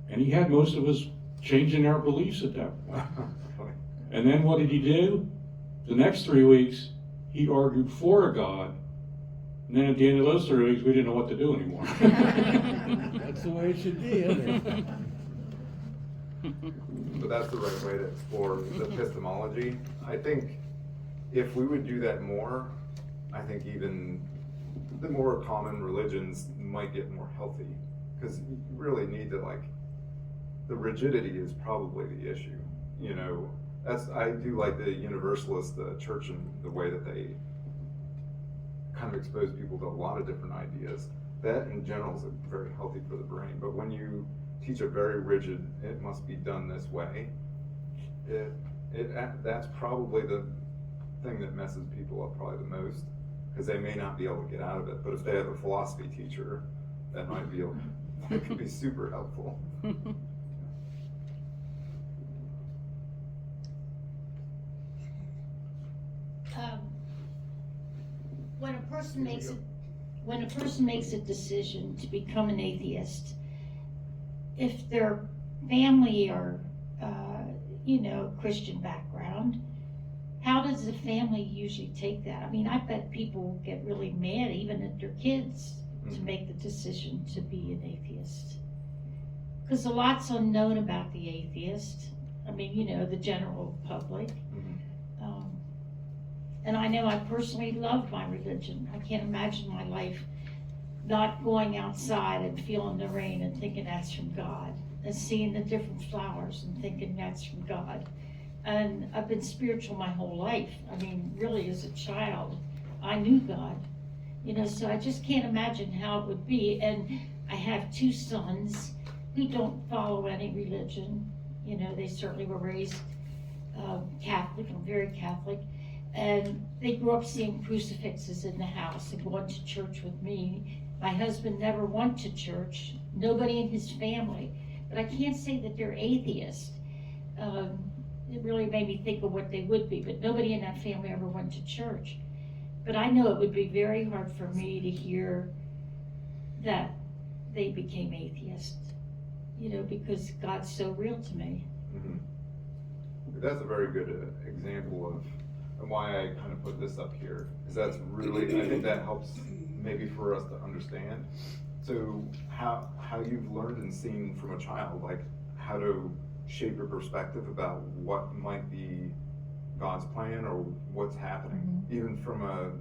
and he had most of us changing our beliefs at that point. And then what did he do? The next 3 weeks, he argued for a God, and then at the end of those 3 weeks, we didn't know what to do anymore. That's the way it should be, isn't it? But that's the right way to explore the epistemology. I think if we would do that more, I think even the more common religions might get more healthy. Because you really need to, like, the rigidity is probably the issue. You know, I do like the Universalist church and the way that they kind of expose people to a lot of different ideas. That in general is very healthy for the brain. But when you teach a very rigid, it must be done this way, that's probably the thing that messes people up probably the most, because they may not be able to get out of it. But if they have a philosophy teacher, that might be that could be super helpful. When a person makes a decision to become an atheist, if their family or Christian background, how does the family usually take that? I mean, I bet people get really mad even at their kids to make the decision to be an atheist, because a lot's unknown about the atheist. I mean, the general public. And I know I personally love my religion. I can't imagine my life not going outside and feeling the rain and thinking that's from God, and seeing the different flowers and thinking that's from God. And I've been spiritual my whole life. I mean, really, as a child, I knew God, so I just can't imagine how it would be. And I have 2 sons who don't follow any religion. They certainly were raised Catholic. I'm very Catholic. And they grew up seeing crucifixes in the house and going to church with me. My husband never went to church, nobody in his family. But I can't say that they're atheists. It really made me think of what they would be, but nobody in that family ever went to church. But I know it would be very hard for me to hear that they became atheists, because God's so real to me. Mm-hmm. That's a very good example of why I kind of put this up here, because that's really, I think that helps maybe for us to understand. So how you've learned and seen from a child, like how to shape your perspective about what might be God's plan or what's happening, even from a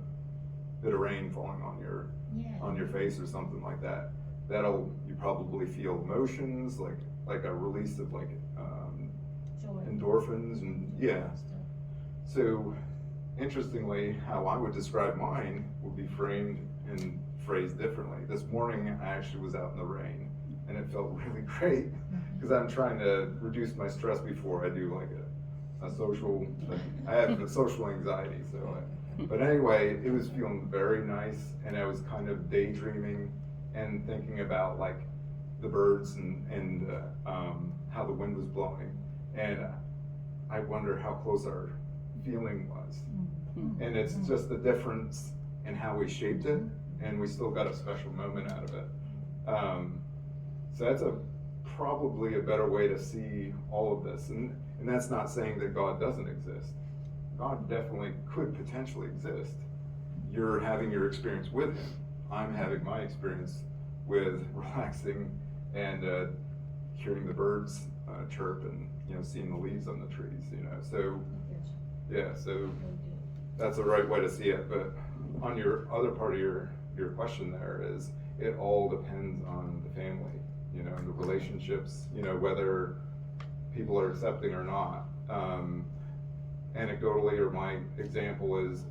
bit of rain falling on your face or something like that. You probably feel emotions, like a release of endorphins and So interestingly, how I would describe mine would be framed and phrased differently. This morning I actually was out in the rain and it felt really great, because I'm trying to reduce my stress before I do like a social, I have a social anxiety, but anyway, it was feeling very nice, and I was kind of daydreaming and thinking about like the birds and how the wind was blowing, and I wonder how close our feeling was. And it's just the difference in how we shaped it, and we still got a special moment out of it. So that's probably a better way to see all of this. And that's not saying that God doesn't exist. God definitely could potentially exist. You're having your experience with him. I'm having my experience with relaxing and hearing the birds chirp and seeing the leaves on the trees. So so that's the right way to see it. But on your other part of your question, there is, it all depends on the family, and the relationships, whether people are accepting or not. Anecdotally, or my example is,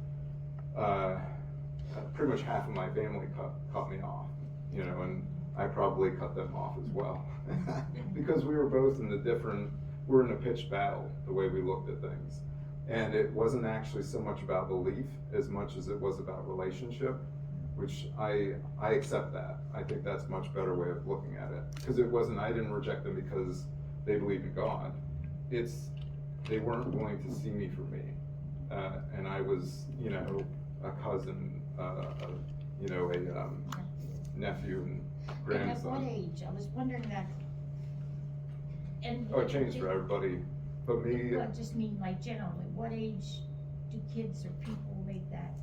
pretty much half of my family cut me off, you know, and I probably cut them off as well. Because we were both we're in a pitched battle, the way we looked at things. And it wasn't actually so much about belief as much as it was about relationship, which I accept that. I think that's a much better way of looking at it. Because I didn't reject them because they believed in God. They weren't willing to see me for me. And I was, you know, a cousin, you know, a nephew and grandson. And at what age? I was wondering that. And Oh, it changed for everybody, but me. Well, I just mean like generally, what age do kids or people make that?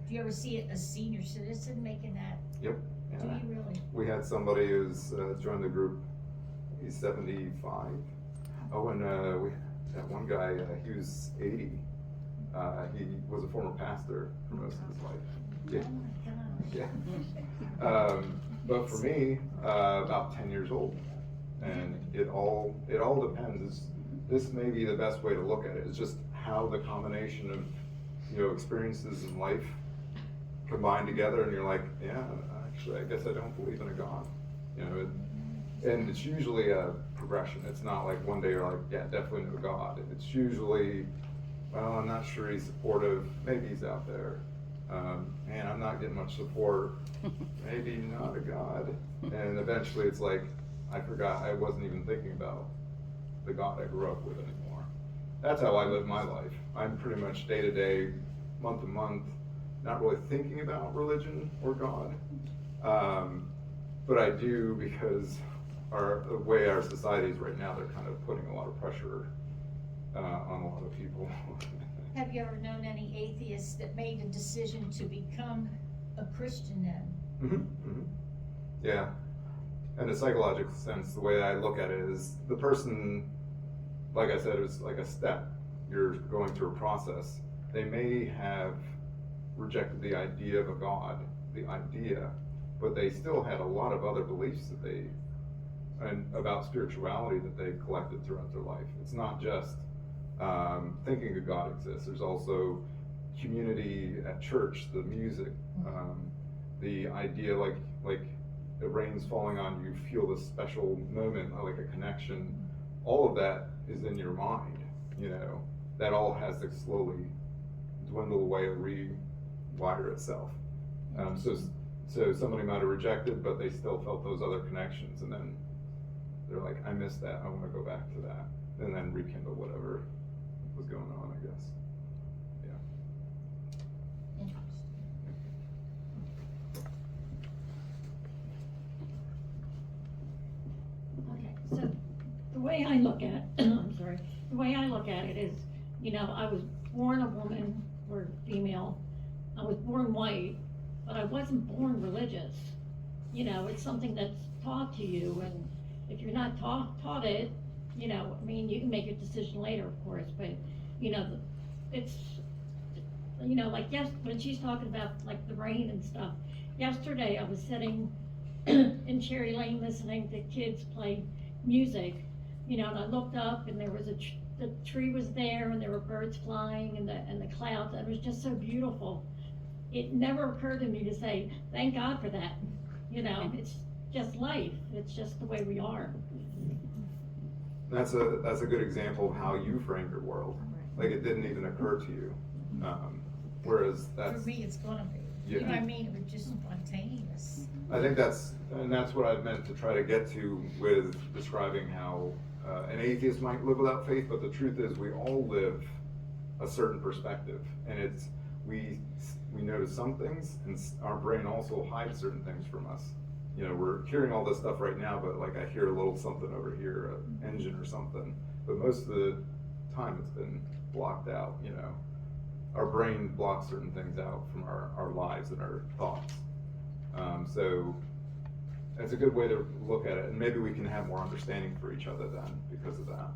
Do you ever see a senior citizen making that? Yep. Do Yeah. you really? We had somebody who's joined the group. He's 75. Oh, and we that one guy. He was 80. He was a former pastor for most of his life. Yeah. Oh my gosh. Yeah. But for me, about 10 years old, and it all depends. This may be the best way to look at it. It's just how the combination of, you know, experiences in life combine together, and you're like, yeah, actually, I guess I don't believe in a God. You know, and it's usually a progression. It's not like one day you're like, yeah, definitely no God. It's usually, well, I'm not sure he's supportive. Maybe he's out there. Man, I'm not getting much support. Maybe not a God. And eventually it's like, I forgot I wasn't even thinking about the God I grew up with anymore. That's how I live my life. I'm pretty much day to day, month to month, not really thinking about religion or God. But I do because the way our society is right now, they're kind of putting a lot of pressure on a lot of people. Have you ever known any atheists that made a decision to become a Christian then? Yeah. In a psychological sense, the way I look at it is the person, like I said, it was like a step. You're going through a process. They may have rejected the idea of a God, but they still had a lot of other beliefs and about spirituality that they collected throughout their life. It's not just thinking a God exists. There's also community at church, the music, the idea like the rain's falling on you, feel this special moment, like a connection. All of that is in your mind, you know. That all has to slowly dwindle away or rewire itself. So somebody might have rejected, but they still felt those other connections, and then they're like, I missed that, I want to go back to that, and then rekindle whatever was going on, I guess. Yeah. Okay, So the way I look at, I'm sorry, the way I look at it is, you know, I was born a woman or female. I was born white, but I wasn't born religious. You know, it's something that's taught to you, and if you're not taught it, you know, I mean, you can make your decision later, of course, but, you know, it's, you know, like when she's talking about like the rain and stuff, yesterday I was sitting in Cherry Lane listening to kids play music, you know, and I looked up and there was the tree was there and there were birds flying and the clouds, and it was just so beautiful. It never occurred to me to say, thank God for that. You know, it's just life. It's just the way we are. That's a good example of how you frame your world. Like it didn't even occur to you. Whereas that's, For me, it's gonna be. Yeah. You know what I mean? It was just spontaneous. I think that's what I meant to try to get to with describing how an atheist might live without faith, but the truth is we all live a certain perspective, and we notice some things, and our brain also hides certain things from us. You know, we're hearing all this stuff right now, but like I hear a little something over here, an engine or something, but most of the time it's been blocked out, you know. Our brain blocks certain things out from our lives and our thoughts. So it's a good way to look at it, and maybe we can have more understanding for each other then because of that.